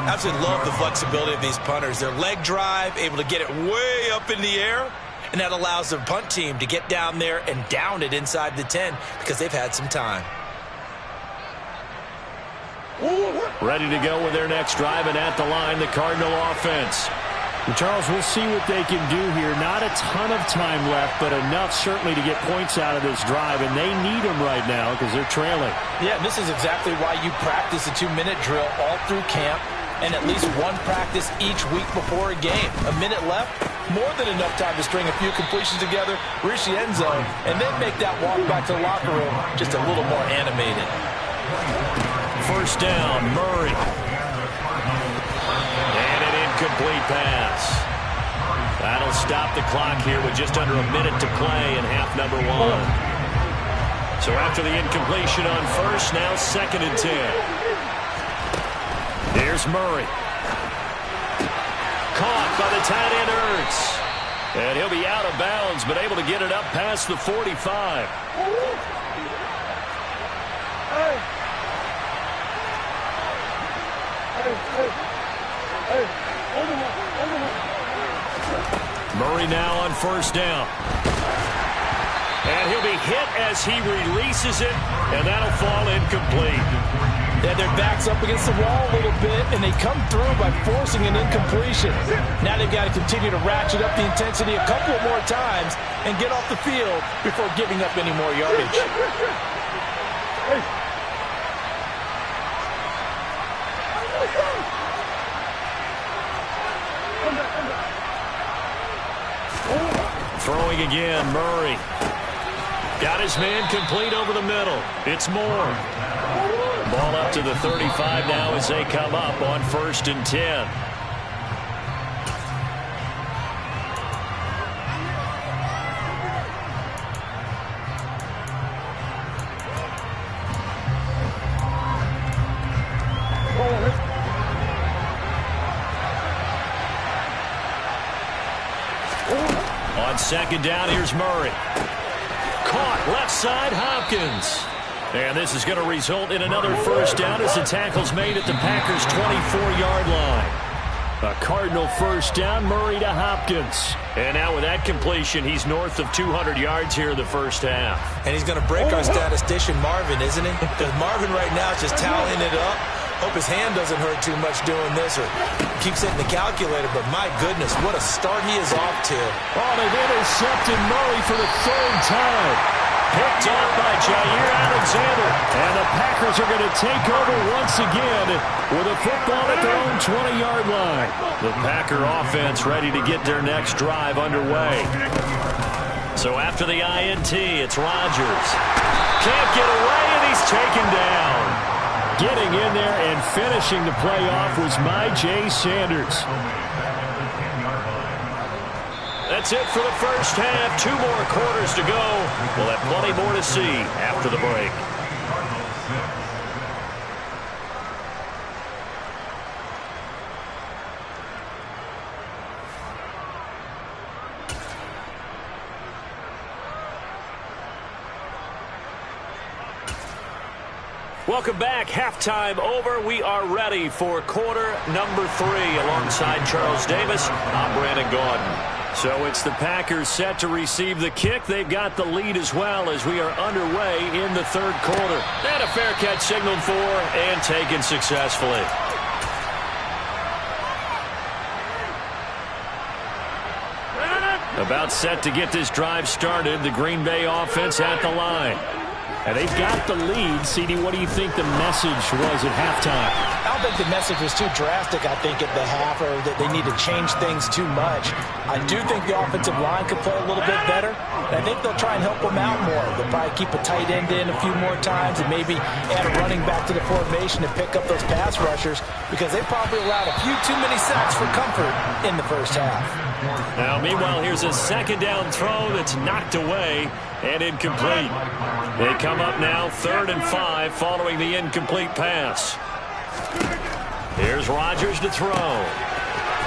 Absolutely love the flexibility of these punters. Their leg drive, able to get it way up in the air, and that allows the punt team to get down there and down it inside the 10 because they've had some time. Ready to go with their next drive, and at the line, the Cardinal offense. And Charles, we'll see what they can do here. Not a ton of time left, but enough certainly to get points out of this drive, and they need them right now because they're trailing. Yeah, this is exactly why you practice a 2-minute drill all through camp and at least one practice each week before a game. A minute left, more than enough time to string a few completions together, reach the end zone, and then make that walk back to the locker room just a little more animated. First down, Murray. And an incomplete pass. That'll stop the clock here with just under a minute to play in half number 1. So after the incompletion on first, now 2nd and 10. Here's Murray. Caught by the tight end Ertz. And he'll be out of bounds, but able to get it up past the 45. Murray now on first down. And he'll be hit as he releases it, and that'll fall incomplete. Yeah, their back's up against the wall a little bit, and they come through by forcing an incompletion. Now they've got to continue to ratchet up the intensity a couple more times and get off the field before giving up any more yardage. Throwing again, Murray. Got his man complete over the middle. It's Moore. Ball up to the 35 now as they come up on 1st and 10. On 2nd down, here's Murray. Caught left side, Hopkins. And this is going to result in another first down as the tackle's made at the Packers' 24-yard line. A Cardinal first down, Murray to Hopkins. And now with that completion, he's north of 200 yards here in the first half. And he's going to break our statistician Marvin, isn't he? Because Marvin right now is just tallying it up. Hope his hand doesn't hurt too much doing this or keeps hitting the calculator. But my goodness, what a start he is off to. Oh, they've intercepted Murray for the 3rd time. Picked off by Jair Alexander. And the Packers are going to take over once again with a football at their own 20-yard line. The Packer offense ready to get their next drive underway. So after the INT, it's Rodgers. Can't get away, and he's taken down. Getting in there and finishing the play off was Myjai Sanders. That's it for the first half. 2 more quarters to go. We'll have plenty more to see after the break. Welcome back. Halftime over. We are ready for quarter number 3 alongside Charles Davis. I'm Brandon Gaudin. So it's the Packers set to receive the kick. They've got the lead as well as we are underway in the 3rd quarter. And a fair catch signaled for and taken successfully. About set to get this drive started. The Green Bay offense at the line. And they've got the lead. CD, what do you think the message was at halftime? I don't think the message was too drastic, I think, at the half, or that they need to change things too much. I do think the offensive line could play a little bit better, and I think they'll try and help them out more. They'll probably keep a tight end in a few more times and maybe add a running back to the formation to pick up those pass rushers because they probably allowed a few too many sacks for comfort in the first half. Now, meanwhile, here's a 2nd down throw that's knocked away and incomplete. They come up now 3rd and 5 following the incomplete pass. Here's Rodgers to throw.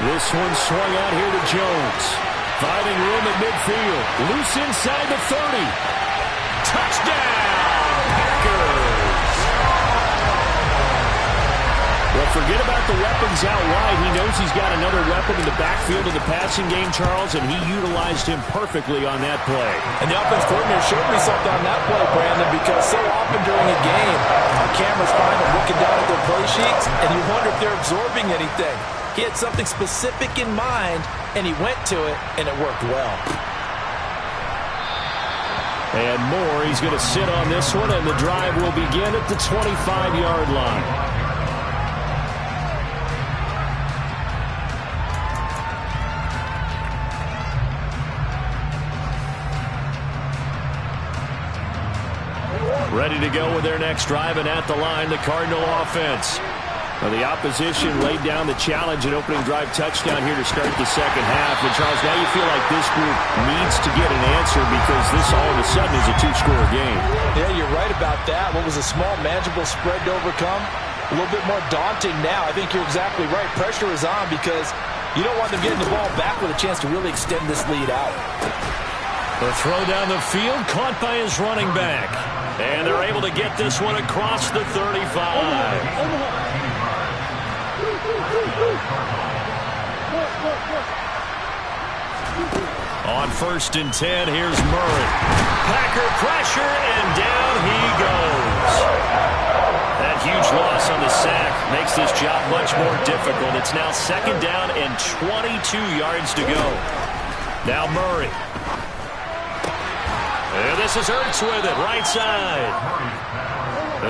This one swung out here to Jones. Finding room at midfield. Loose inside the 30. Touchdown, Packers! Well, forget about the weapons out wide. He knows he's got another weapon in the backfield of the passing game, Charles, and he utilized him perfectly on that play. And the offense coordinator showed me something on that play, Brandon, because so often during a game, our cameras find them looking down at their play sheets, and you wonder if they're absorbing anything. He had something specific in mind, and he went to it, and it worked well. And Moore, he's going to sit on this one, and the drive will begin at the 25-yard line. Ready to go with their next drive, and at the line, the Cardinal offense. Now, the opposition laid down the challenge and opening drive touchdown here to start the second half. And, Charles, now you feel like this group needs to get an answer because this all of a sudden is a two-score game. Yeah, you're right about that. What was a small, manageable spread to overcome? A little bit more daunting now. I think you're exactly right. Pressure is on because you don't want them getting the ball back with a chance to really extend this lead out. The throw down the field, caught by his running back. And they're able to get this one across the 35. On 1st and 10, here's Murray. Packer pressure, and down he goes. That huge loss on the sack makes this job much more difficult. It's now 2nd down and 22 yards to go. Now Murray. And this is Ertz with it, right side.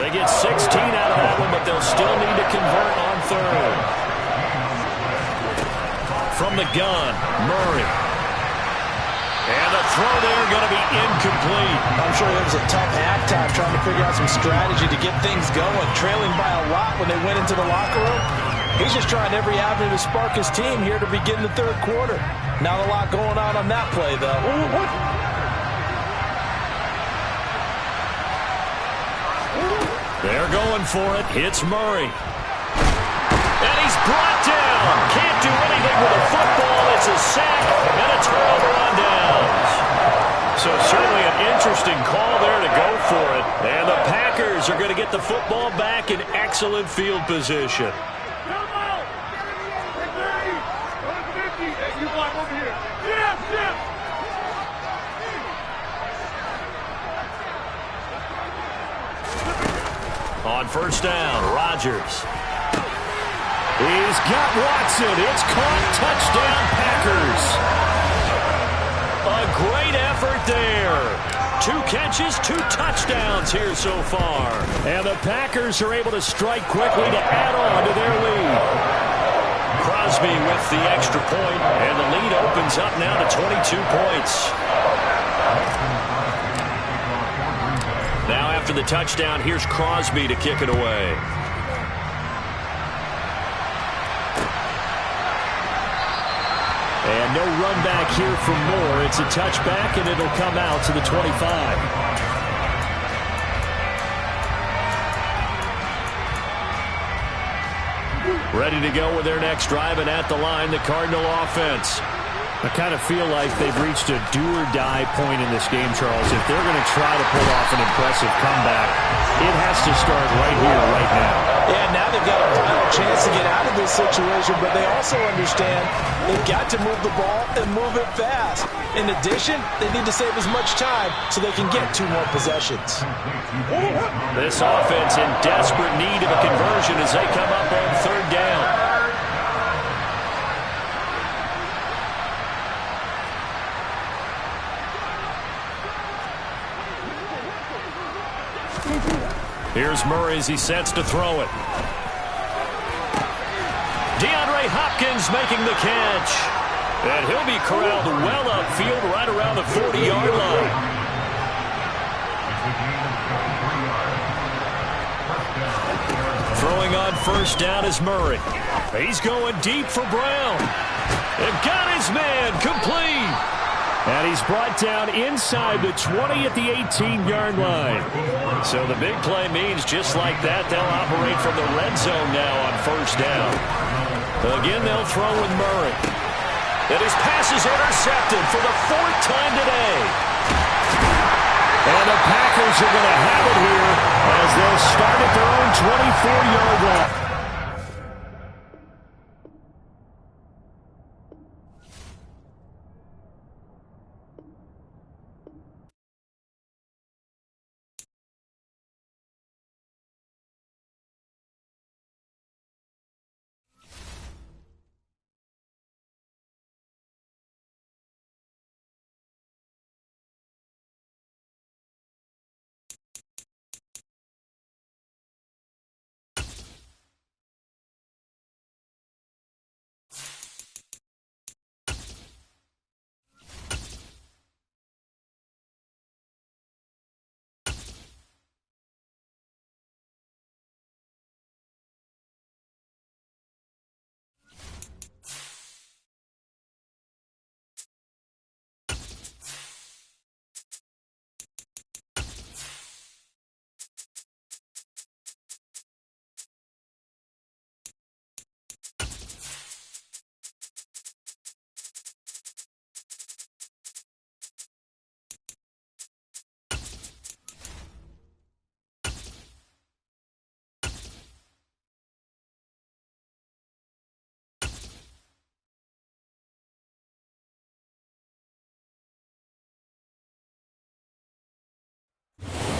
They get 16 out of that one, but they'll still need to convert on 3rd. From the gun, Murray. And the throw there going to be incomplete. I'm sure it was a tough halftime trying to figure out some strategy to get things going. Trailing by a lot when they went into the locker room. He's just trying every avenue to spark his team here to begin the 3rd quarter. Not a lot going on that play, though. They're going for it. Hits Murray. And he's brought down. Can't do anything with a football. It's a sack and a turnover on downs. So certainly an interesting call there to go for it. And the Packers are going to get the football back in excellent field position. On 1st down, Rodgers. He's got Watson. It's caught. Touchdown, Packers. A great effort there. 2 catches, 2 touchdowns here so far. And the Packers are able to strike quickly to add on to their lead. Crosby with the extra point, and the lead opens up now to 22 points. Now after the touchdown, here's Crosby to kick it away. And no run back here for Moore. It's a touchback, and it'll come out to the 25. Ready to go with their next drive, and at the line, the Cardinal offense. I kind of feel like they've reached a do-or-die point in this game, Charles. If they're going to try to pull off an impressive comeback, it has to start right here, right now. Yeah, now they've got a final chance to get out of this situation, but they also understand they've got to move the ball and move it fast. In addition, they need to save as much time so they can get 2 more possessions. This offense in desperate need of a conversion as they come up on 3rd down. Here's Murray as he sets to throw it. DeAndre Hopkins making the catch. And he'll be corralled well upfield right around the 40-yard line. Throwing on 1st down is Murray. He's going deep for Brown. And got his man complete. And he's brought down inside the 20 at the 18-yard line. So the big play means just like that, they'll operate from the red zone now on 1st down. Again, they'll throw with Murray. And his pass is intercepted for the 4th time today. And the Packers are going to have it here as they'll start at their own 24-yard line.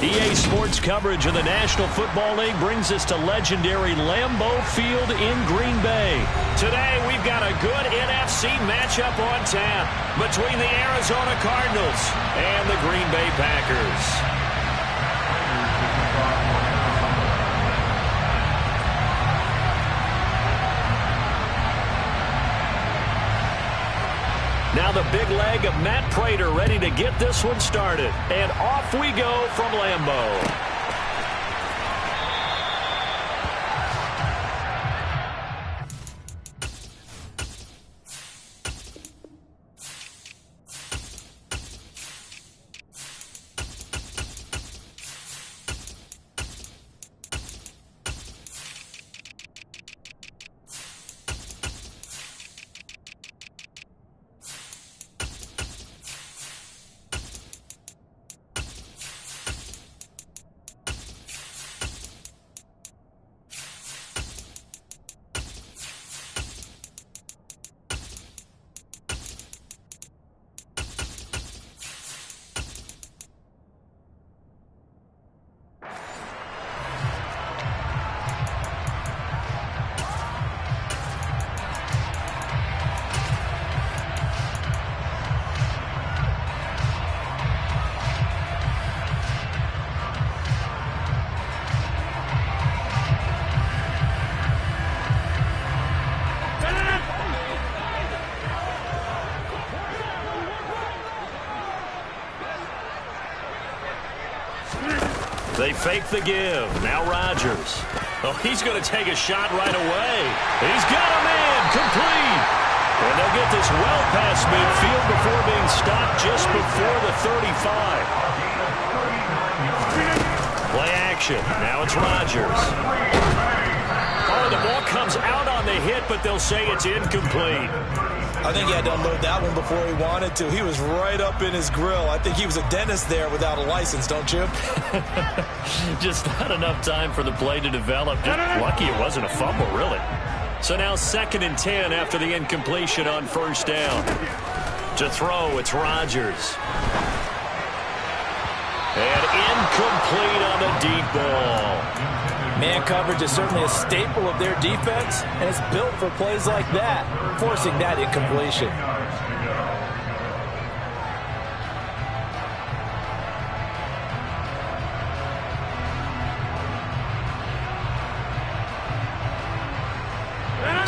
EA Sports coverage of the National Football League brings us to legendary Lambeau Field in Green Bay. Today, we've got a good NFC matchup on tap between the Arizona Cardinals and the Green Bay Packers. Now the big leg of Matt Prater ready to get this one started. And off we go from Lambeau. They fake the give. Now Rodgers. Oh, he's going to take a shot right away. He's got a man complete. And they'll get this well past midfield before being stopped just before the 35. Play action. Now it's Rodgers. Oh, the ball comes out on the hit, but they'll say it's incomplete. I think he had to unload that one before he wanted to. He was right up in his grill. I think he was a dentist there without a license, don't you? Just not enough time for the play to develop. Just lucky it wasn't a fumble, really. So now 2nd and 10 after the incompletion on first down. To throw, it's Rodgers. And incomplete on the deep ball. Man coverage is certainly a staple of their defense, and it's built for plays like that, forcing that incompletion.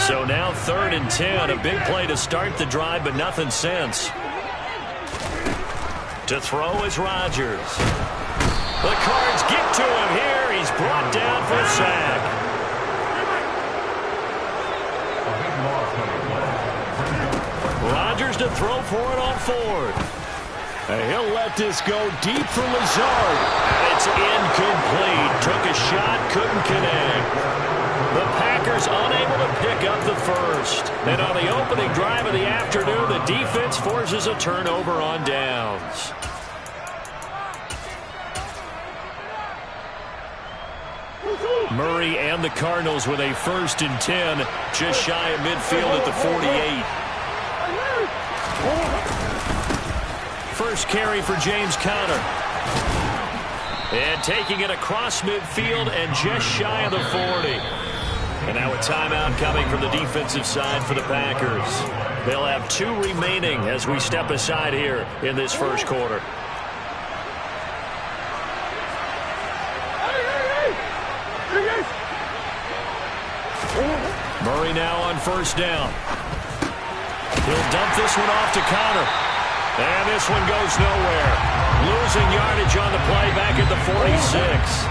So now 3rd and 10, a big play to start the drive, but nothing since. To throw is Rodgers. The Cards get to him here. He's brought down for a sack. Rodgers to throw for it on 4th. And he'll let this go deep for Lazard. It's incomplete. Took a shot, couldn't connect. The Packers unable to pick up the first. And on the opening drive of the afternoon, the defense forces a turnover on downs. Murray and the Cardinals with a 1st and 10, just shy of midfield at the 48. First carry for James Conner. And taking it across midfield and just shy of the 40. And now a timeout coming from the defensive side for the Packers. They'll have 2 remaining as we step aside here in this first quarter. Murray now on first down. He'll dump this one off to Conner. And this one goes nowhere. Losing yardage on the play back at the 46.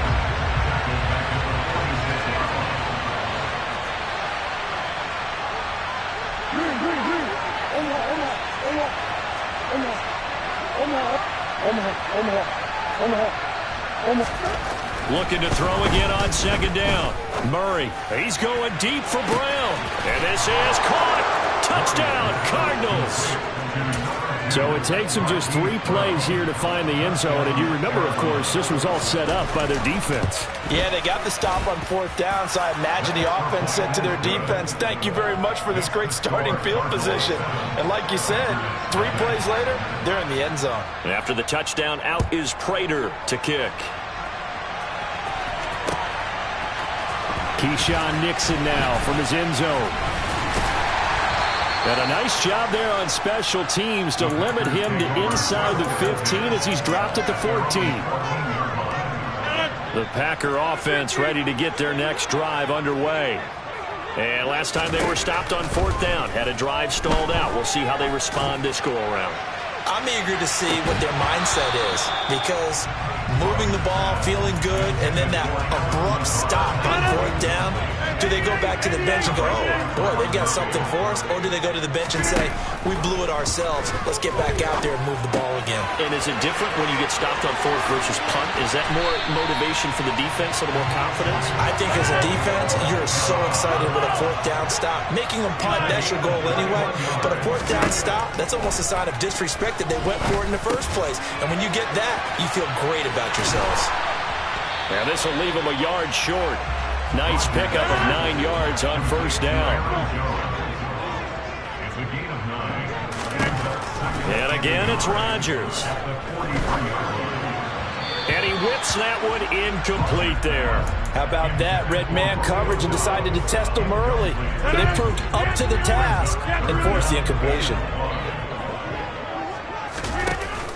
Looking to throw again on 2nd down. Murray, he's going deep for Brown. And this is caught. Touchdown, Cardinals. So it takes them just 3 plays here to find the end zone. And you remember, of course, this was all set up by their defense. Yeah, they got the stop on 4th down, so I imagine the offense said to their defense, thank you very much for this great starting field position. And like you said, 3 plays later, they're in the end zone. And after the touchdown, out is Prater to kick. Keyshawn Nixon now from his end zone. And a nice job there on special teams to limit him to inside the 15 as he's dropped at the 14. The Packer offense ready to get their next drive underway. And last time they were stopped on 4th down, had a drive stalled out. We'll see how they respond this go-around. I'm eager to see what their mindset is, because moving the ball, feeling good, and then that abrupt stop on 4th down, do they go back to the bench and go, oh, boy, they've got something for us? Or do they go to the bench and say, we blew it ourselves, let's get back out there and move the ball again? And is it different when you get stopped on 4th versus punt? Is that more motivation for the defense, a little more confidence? I think as a defense, you're so excited with a 4th down stop. Making them punt, that's your goal anyway. But a 4th down stop, that's almost a sign of disrespect that they went for it in the first place. And when you get that, you feel great about yourselves. Now this will leave them a yard short. Nice pickup of 9 yards on 1st down. And again, it's Rodgers. And he whips that one incomplete there. How about that? Red man coverage and decided to test them early. But they proved up to the task and forced the incompletion.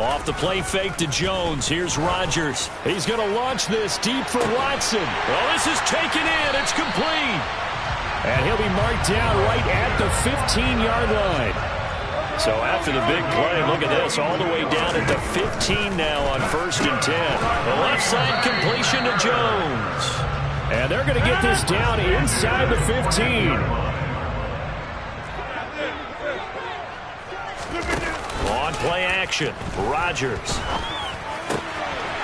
Off the play fake to Jones. Here's Rodgers. He's going to launch this deep for Watson. Well, this is taken in. It's complete. And he'll be marked down right at the 15-yard line. So after the big play, look at this. All the way down at the 15 now on 1st and 10. The left side completion to Jones. And they're going to get this down inside the 15. On play action, Rodgers.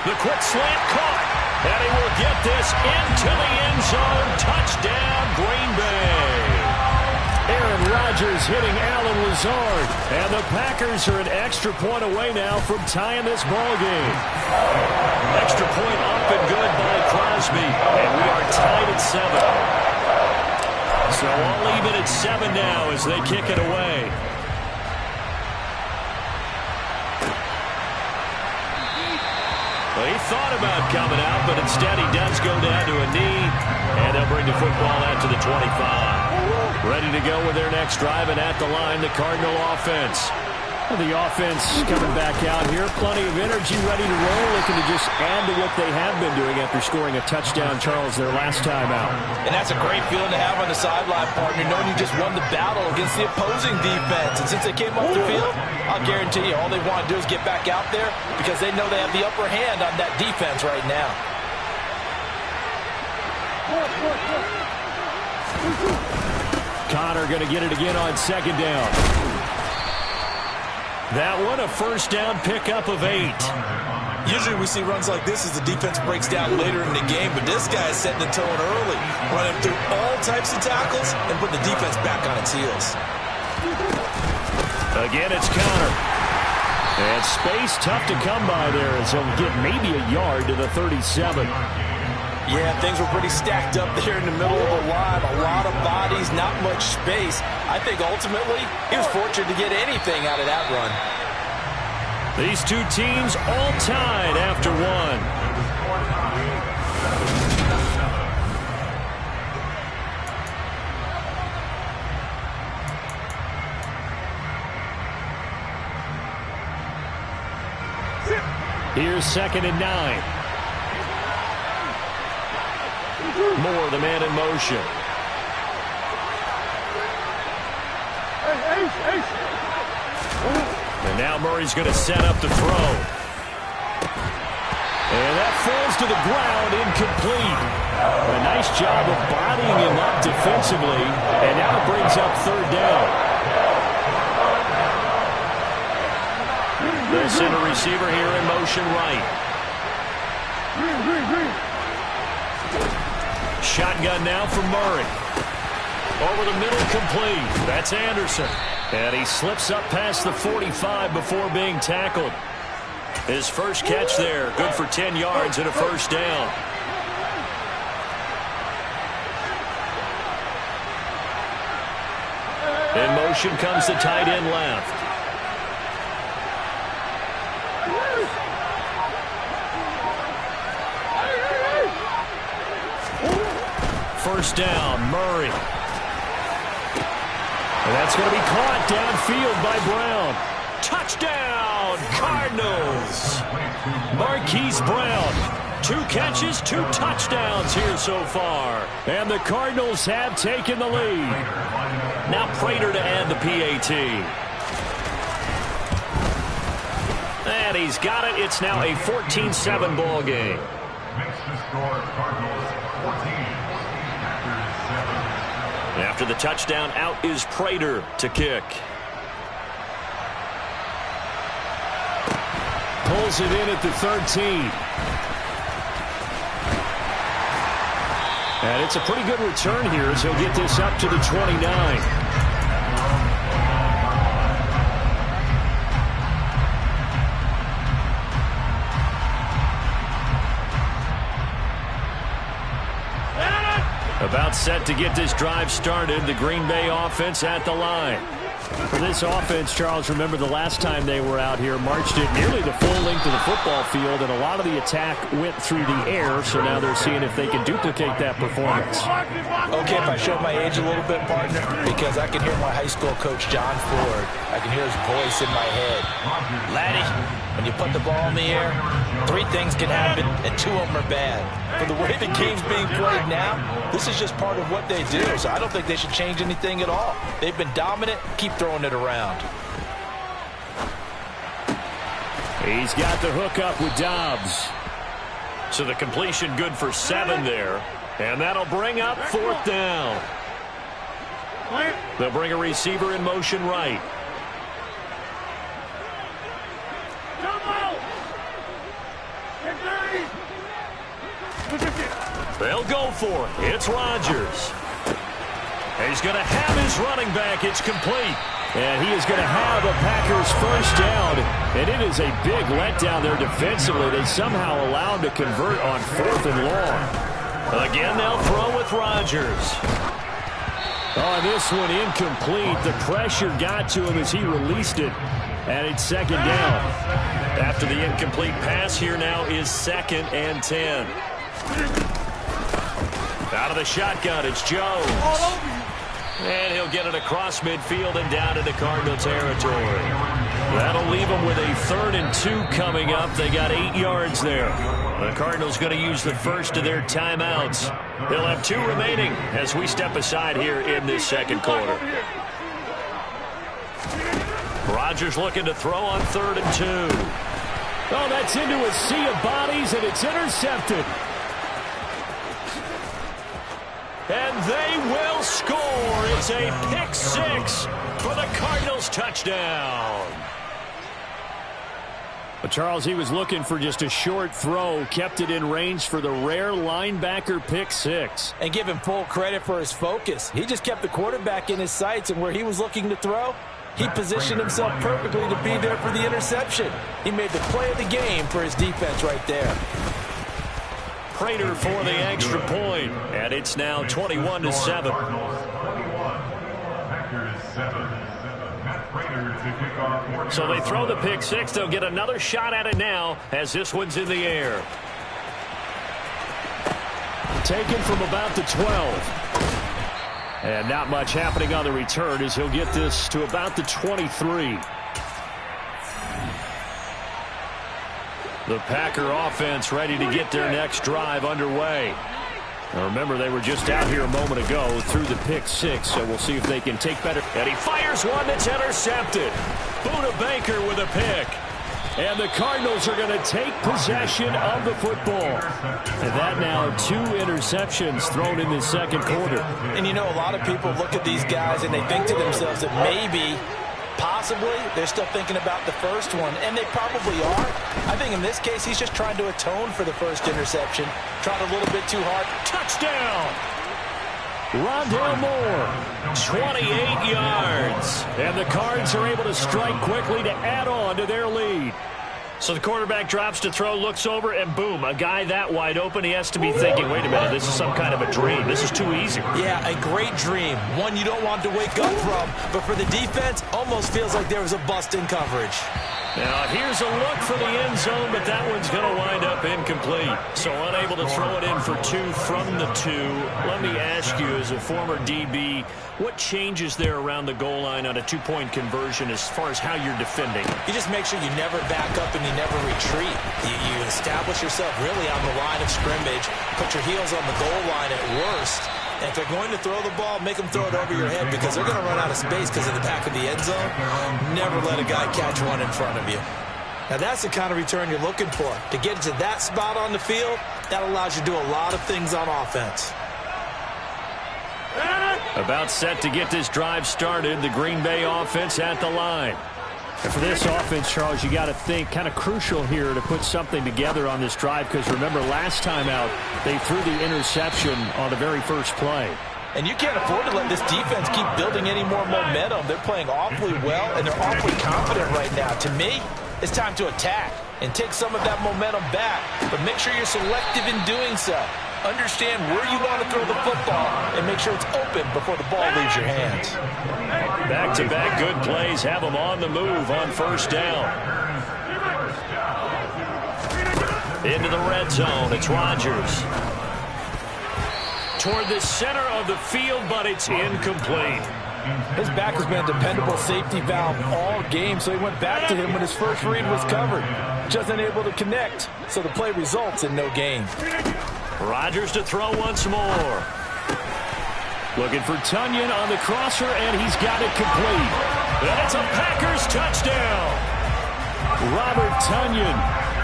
The quick slant caught. And he will get this into the end zone. Touchdown, Green Bay. Aaron Rodgers hitting Allen Lazard. And the Packers are an extra point away now from tying this ball game. Extra point up and good by Crosby. And we are tied at 7. So all even at 7 now as they kick it away. Well, he thought about coming out, but instead he does go down to a knee, and they'll bring the football out to the 25. Ready to go with their next drive, and at the line, the Cardinal offense. Well, the offense coming back out here. Plenty of energy, ready to roll, looking to just add to what they have been doing after scoring a touchdown, Charles, their last time out. And that's a great feeling to have on the sideline, partner, knowing you just won the battle against the opposing defense. And since they came off the field, I'll guarantee you all they want to do is get back out there because they know they have the upper hand on that defense right now. Connor going to get it again on 2nd down. That one a 1st down pickup of 8. Usually we see runs like this as the defense breaks down later in the game, but this guy is setting the tone early, running through all types of tackles and putting the defense back on its heels. Again, it's Connor. And space tough to come by there as he'll get maybe a yard to the 37. Yeah, things were pretty stacked up there in the middle of the line. A lot of bodies, not much space. I think ultimately he was fortunate to get anything out of that run. These two teams all tied after one. Here's 2nd and 9. Moore, the man in motion. And now Murray's going to set up the throw. And that falls to the ground, incomplete. A nice job of bodying him up defensively. And now it brings up 3rd down. The center receiver here in motion right. Shotgun now for Murray. Over the middle, complete. That's Anderson. And he slips up past the 45 before being tackled. His first catch there, good for 10 yards and a 1st down. In motion comes the tight end left. first down. Murray. And that's going to be caught downfield by Brown. Touchdown, Cardinals. Marquise Brown. 2 catches, 2 touchdowns here so far. And the Cardinals have taken the lead. Now Prater to add the PAT. And he's got it. It's now a 14-7 ball game. After the touchdown, out is Prater to kick. Pulls it in at the 13. And it's a pretty good return here as he'll get this up to the 29. About set to get this drive started. The Green Bay offense at the line. For this offense, Charles, remember the last time they were out here, marched it nearly the full length of the football field, and a lot of the attack went through the air, so now they're seeing if they can duplicate that performance. Okay, if I show my age a little bit, partner, because I can hear my high school coach, John Ford. I can hear his voice in my head. Laddie, when you put the ball in the air, 3 things can happen, and 2 of them are bad. For the way the game's being played now, this is just part of what they do, so I don't think they should change anything at all. They've been dominant. Keep throwing it around. He's got the hook up with Dobbs. So the completion good for 7 there. And that'll bring up 4th down. They'll bring a receiver in motion right. They'll go for it. It's Rodgers. He's going to have his running back. It's complete. And he is going to have a Packers first down. And it is a big letdown there defensively. They somehow allowed to convert on 4th and long. Again, they'll throw with Rodgers. Oh, this one incomplete. The pressure got to him as he released it. And it's 2nd down. After the incomplete pass, here now is 2nd and 10. Out of the shotgun, it's Jones. And he'll get it across midfield and down into Cardinal territory. That'll leave them with a 3rd and 2 coming up. They got 8 yards there. The Cardinals going to use the first of their timeouts. They'll have 2 remaining as we step aside here in this 2nd quarter. Rodgers looking to throw on 3rd and 2. Oh, that's into a sea of bodies, and it's intercepted. And they will score. It's a pick 6 for the Cardinals touchdown. But Charles, he was looking for just a short throw, kept it in range for the rare linebacker pick 6. And give him full credit for his focus. He just kept the quarterback in his sights, and where he was looking to throw, he positioned himself perfectly to be there for the interception. He made the play of the game for his defense right there. Prater for the extra point, and it's now 21-7. So they throw the pick 6. They'll get another shot at it now as this one's in the air. Taken from about the 12. And not much happening on the return as he'll get this to about the 23. The Packer offense ready to get their next drive underway. Now remember, they were just out here a moment ago through the pick 6, so we'll see if they can take better. And he fires one that's intercepted. Buda Baker with a pick. And the Cardinals are going to take possession of the football. And that now 2 interceptions thrown in the 2nd quarter. And you know, a lot of people look at these guys and they think to themselves that maybe, possibly, they're still thinking about the first one. And they probably are. I think in this case, he's just trying to atone for the first interception. Tried a little bit too hard. Touchdown! Rondale Moore, 28 yards. And the Cards are able to strike quickly to add on to their lead. So the quarterback drops to throw, looks over, and boom, a guy that wide open, he has to be thinking, wait a minute, this is some kind of a dream. This is too easy. Yeah, a great dream. One you don't want to wake up from. But for the defense, almost feels like there was a bust in coverage. Now, here's a look for the end zone, but that one's going to wind up incomplete. So unable to throw it in for 2 from the 2. Let me ask you, as a former DB, what changes there around the goal line on a 2-point conversion as far as how you're defending? You just make sure you never back up and you never retreat. You establish yourself really on the line of scrimmage, put your heels on the goal line at worst. And if they're going to throw the ball, make them throw it over your head because they're going to run out of space because of the back of the end zone. Never let a guy catch one in front of you. Now, that's the kind of return you're looking for. To get to that spot on the field, that allows you to do a lot of things on offense. About set to get this drive started, the Green Bay offense at the line. And for this offense, Charles, you got to think kind of crucial here to put something together on this drive because remember last time out they threw the interception on the very first play. And you can't afford to let this defense keep building any more momentum. They're playing awfully well, and they're awfully confident right now. To me, it's time to attack and take some of that momentum back, but make sure you're selective in doing so. Understand where you want to throw the football and make sure it's open before the ball leaves your hands. Back-to-back good plays have them on the move on first down. Into the red zone, it's Rodgers. Toward the center of the field, but it's incomplete. His back has been a dependable safety valve all game, so he went back to him when his first read was covered. Just unable to connect, so the play results in no gain. Rodgers to throw once more. Looking for Tonyan on the crosser, and he's got it complete. And it's a Packers touchdown. Robert Tonyan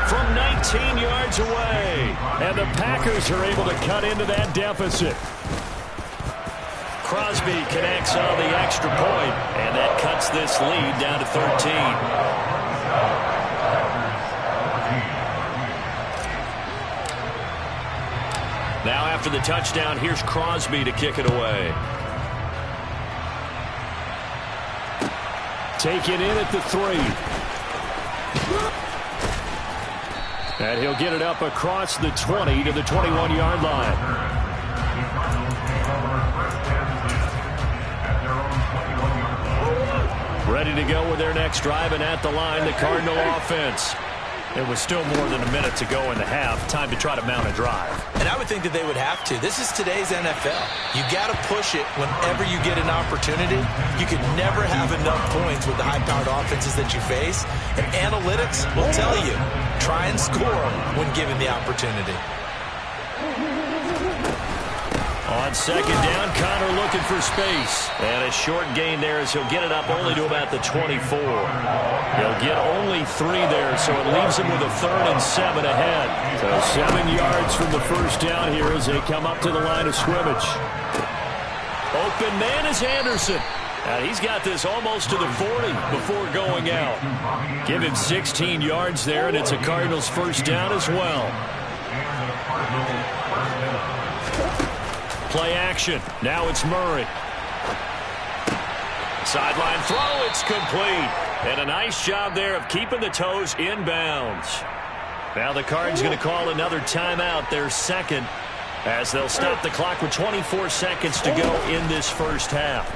from 19 yards away. And the Packers are able to cut into that deficit. Crosby connects on the extra point, and that cuts this lead down to 13. Now after the touchdown, here's Crosby to kick it away. Take it in at the 3. And he'll get it up across the 20 to the 21-yard line. Ready to go with their next drive, and at the line, the Cardinal offense. It was still more than a minute to go in the half. Time to try to mount a drive. And I would think that they would have to. This is today's NFL. You got to push it whenever you get an opportunity. You can never have enough points with the high-powered offenses that you face. And analytics will tell you, try and score when given the opportunity. On second down, Connor looking for space. And a short gain there as he'll get it up only to about the 24. He'll get only 3 there, so it leaves him with a 3rd and 7 ahead. So 7 yards from the first down here as they come up to the line of scrimmage. Open man is Anderson. And he's got this almost to the 40 before going out. Give him 16 yards there, and it's a Cardinals first down as well. Play action. Now it's Murray. Sideline throw. It's complete. And a nice job there of keeping the toes inbounds. Now the Cards going to call another timeout, their second, as they'll stop the clock with 24 seconds to go in this first half.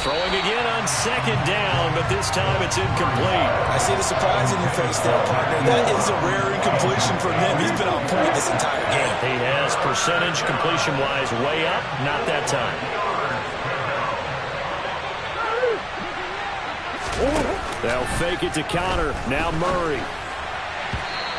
Throwing again on second down, but this time it's incomplete. I see the surprise in your face there, partner. That is a rare incompletion from him. He's been on point this entire game. He has percentage completion-wise way up, not that time. They'll fake it to Connor. Now Murray.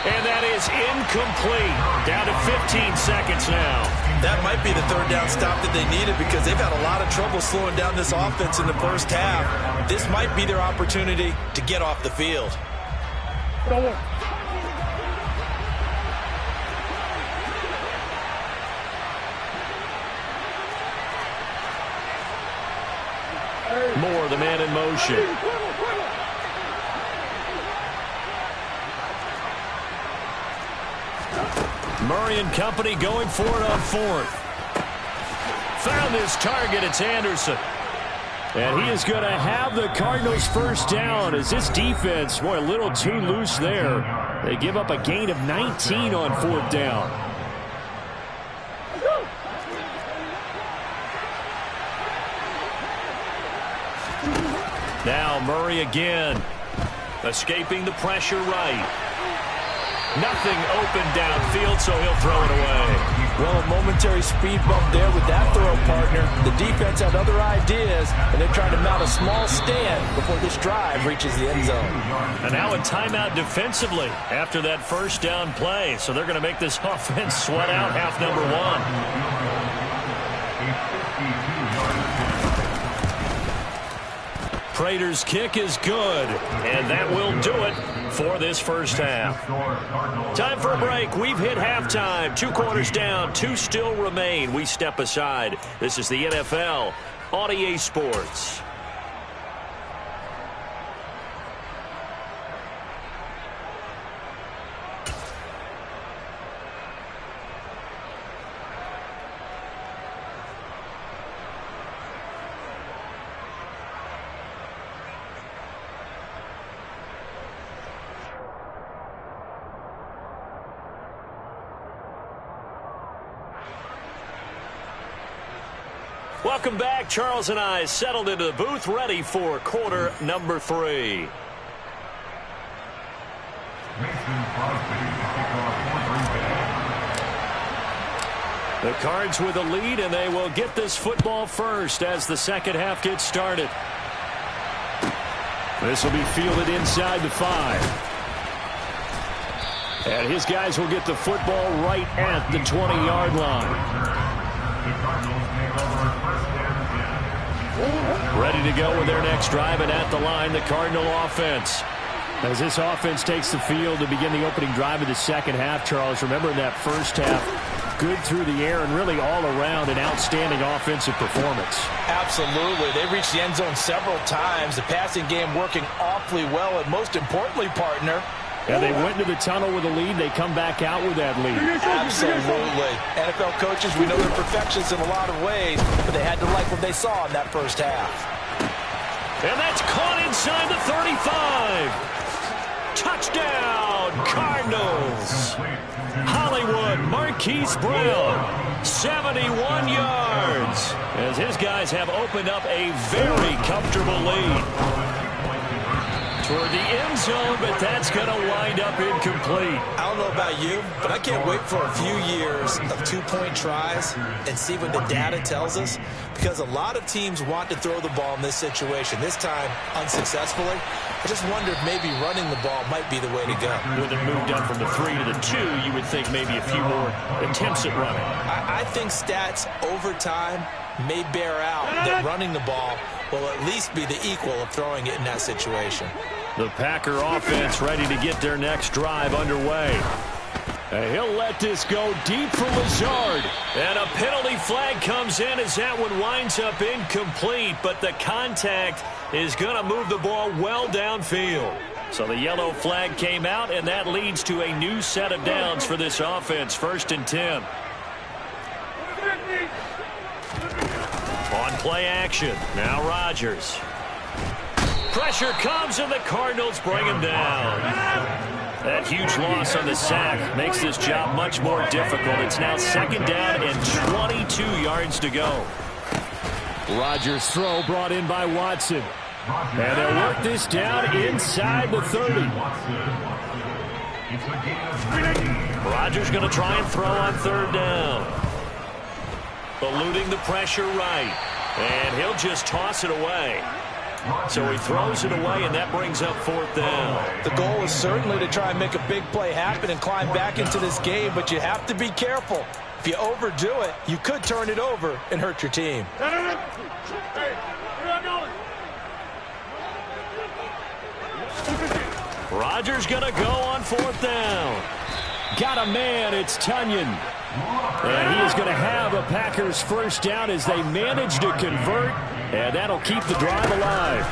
And that is incomplete. Down to 15 seconds now. That might be the 3rd down stop that they needed because they've had a lot of trouble slowing down this offense in the first half. This might be their opportunity to get off the field. Moore, the man in motion. Murray and company going for it on 4th. Found his target. It's Anderson. And he is going to have the Cardinals first down as this defense, boy, a little too loose there. They give up a gain of 19 on 4th down. Now Murray again. Escaping the pressure right. Nothing open downfield, so he'll throw it away. Well, a momentary speed bump there with that throw, partner. The defense had other ideas, and they're trying to mount a small stand before this drive reaches the end zone. And now a timeout defensively after that first down play. So they're going to make this offense sweat out half number one. Prater's kick is good, and that will do it for this first half. Time for a break. We've hit halftime. 2 quarters down, 2 still remain. We step aside. This is the NFL on EA Sports. Welcome back. Charles and I settled into the booth, ready for quarter number 3. The Cards with a lead, and they will get this football first as the second half gets started. This will be fielded inside the 5. And his guys will get the football right at the 20-yard line. Ready to go with their next drive, and at the line, the Cardinal offense. As this offense takes the field to begin the opening drive of the second half, Charles, remember in that first half, good through the air and really all around an outstanding offensive performance. Absolutely. They reached the end zone several times. The passing game working awfully well, and most importantly, partner, and they went into the tunnel with a lead. They come back out with that lead. Absolutely. NFL coaches, we know they're perfectionists in a lot of ways, but they had to like what they saw in that first half. And that's caught inside the 35. Touchdown, Cardinals. Hollywood, Marquise Brown, 71 yards. As his guys have opened up a very comfortable lead toward the end zone, but that's going to wind up incomplete. I don't know about you, but I can't wait for a few years of 2-point tries and see what the data tells us, because a lot of teams want to throw the ball in this situation. This time, unsuccessfully. I just wonder if maybe running the ball might be the way to go. With it moved up from the 3 to the 2, you would think maybe a few more attempts at running. I think stats over time may bear out that running the ball will at least be the equal of throwing it in that situation. The Packer offense ready to get their next drive underway. And he'll let this go deep for Lazard. And a penalty flag comes in as that one winds up incomplete, but the contact is going to move the ball well downfield. So the yellow flag came out, and that leads to a new set of downs for this offense. 1st and 10. On play action. Now Rodgers. Pressure comes, and the Cardinals bring him down. That huge loss on the sack makes this job much more difficult. It's now 2nd down and 22 yards to go. Rodgers' throw brought in by Watson. And they'll work this down inside the 30. Rodgers going to try and throw on 3rd down. Eluding the pressure right. And he'll just toss it away. So he throws it away, and that brings up 4th down. The goal is certainly to try and make a big play happen and climb back into this game, but you have to be careful. If you overdo it, you could turn it over and hurt your team. Rodgers going to go on 4th down. Got a man, it's Tunyon. And he is going to have a Packers first down as they manage to convert, and that'll keep the drive alive.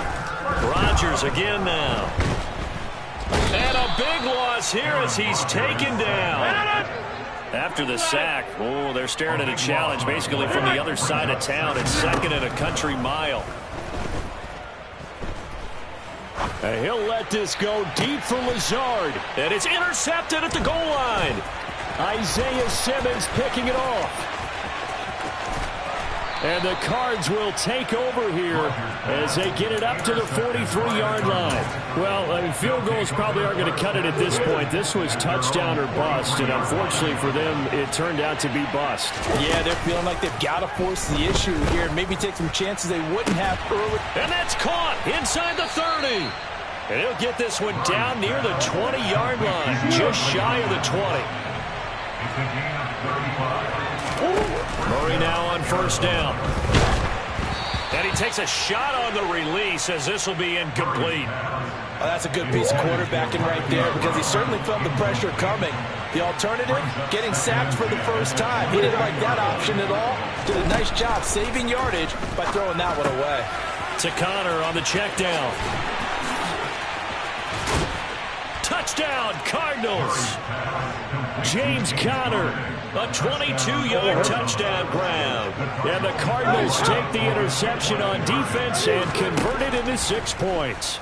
Rodgers again now. And a big loss here as he's taken down. After the sack, oh, they're staring at a challenge basically from the other side of town. It's 2nd and a country mile. And he'll let this go deep for Lazard. And it's intercepted at the goal line. Isaiah Simmons picking it off. And the Cards will take over here as they get it up to the 43-yard line. Well, I mean, field goals probably aren't going to cut it at this point. This was touchdown or bust, and unfortunately for them, it turned out to be bust. Yeah, they're feeling like they've got to force the issue here and maybe take some chances they wouldn't have early. And that's caught inside the 30. And he'll get this one down near the 20-yard line, just shy of the 20. Murray now on first down. And he takes a shot on the release as this will be incomplete. Oh, that's a good piece of quarterbacking right there because he certainly felt the pressure coming. The alternative, getting sacked for the first time. He didn't like that option at all. Did a nice job saving yardage by throwing that one away. To Connor on the check down. Touchdown, Cardinals. James Conner, a 22-yard touchdown grab. And the Cardinals take the interception on defense and convert it into 6 points.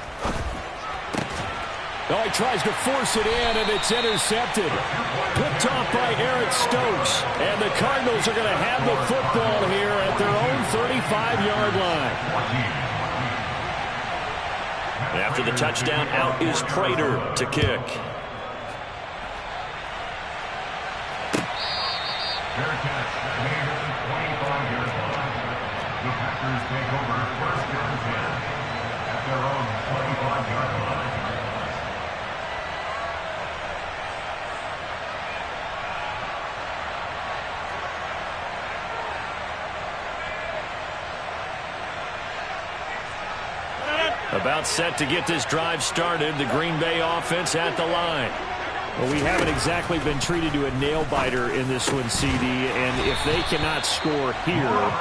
Oh, he tries to force it in, and it's intercepted. Picked off by Eric Stokes. And the Cardinals are going to have the football here at their own 35-yard line. After the touchdown, out is Prater to kick. About set to get this drive started. The Green Bay offense at the line. Well, we haven't exactly been treated to a nail-biter in this one, CD, and if they cannot score here,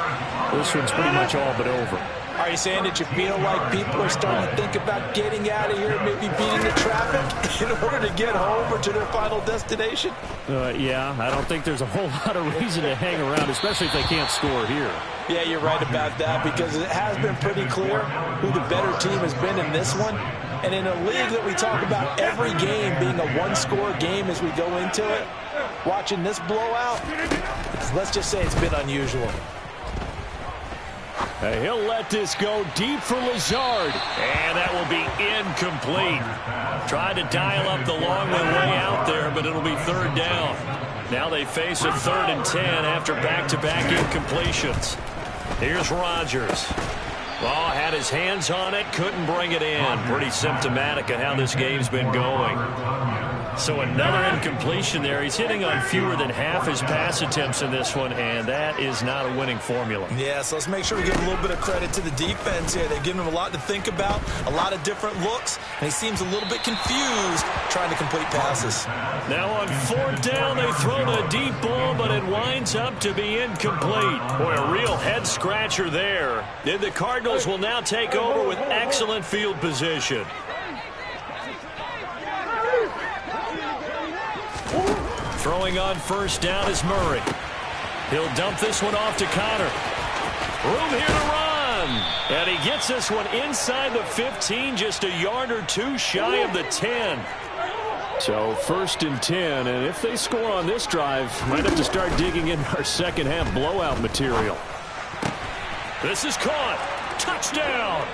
this one's pretty much all but over. Are you saying that you feel like people are starting to think about getting out of here, maybe beating the traffic in order to get home or to their final destination? Yeah, I don't think there's a whole lot of reason to hang around, especially if they can't score here. Yeah, you're right about that because it has been pretty clear who the better team has been in this one. And in a league that we talk about every game being a one-score game as we go into it, watching this blowout, let's just say it's been unusual. He'll let this go deep for Lazard. And that will be incomplete. Tried to dial up the long way out there, but it'll be third down. Now they face a 3rd and 10 after back-to-back incompletions. Here's Rodgers. Ball had his hands on it, couldn't bring it in. Pretty symptomatic of how this game's been going. So another incompletion there. He's hitting on fewer than half his pass attempts in this one, and that is not a winning formula. Yeah, so let's make sure we give a little bit of credit to the defense here. They've given him a lot to think about, a lot of different looks, and he seems a little bit confused trying to complete passes. Now on 4th down, they throw the deep ball, but it winds up to be incomplete. Boy, a real head-scratcher there. And the Cardinals will now take over with excellent field position. Throwing on first down is Murray. He'll dump this one off to Connor. Room here to run. And he gets this one inside the 15, just a yard or two shy of the 10. So 1st and 10, and if they score on this drive, might have to start digging in our second half blowout material. This is caught. Touchdown.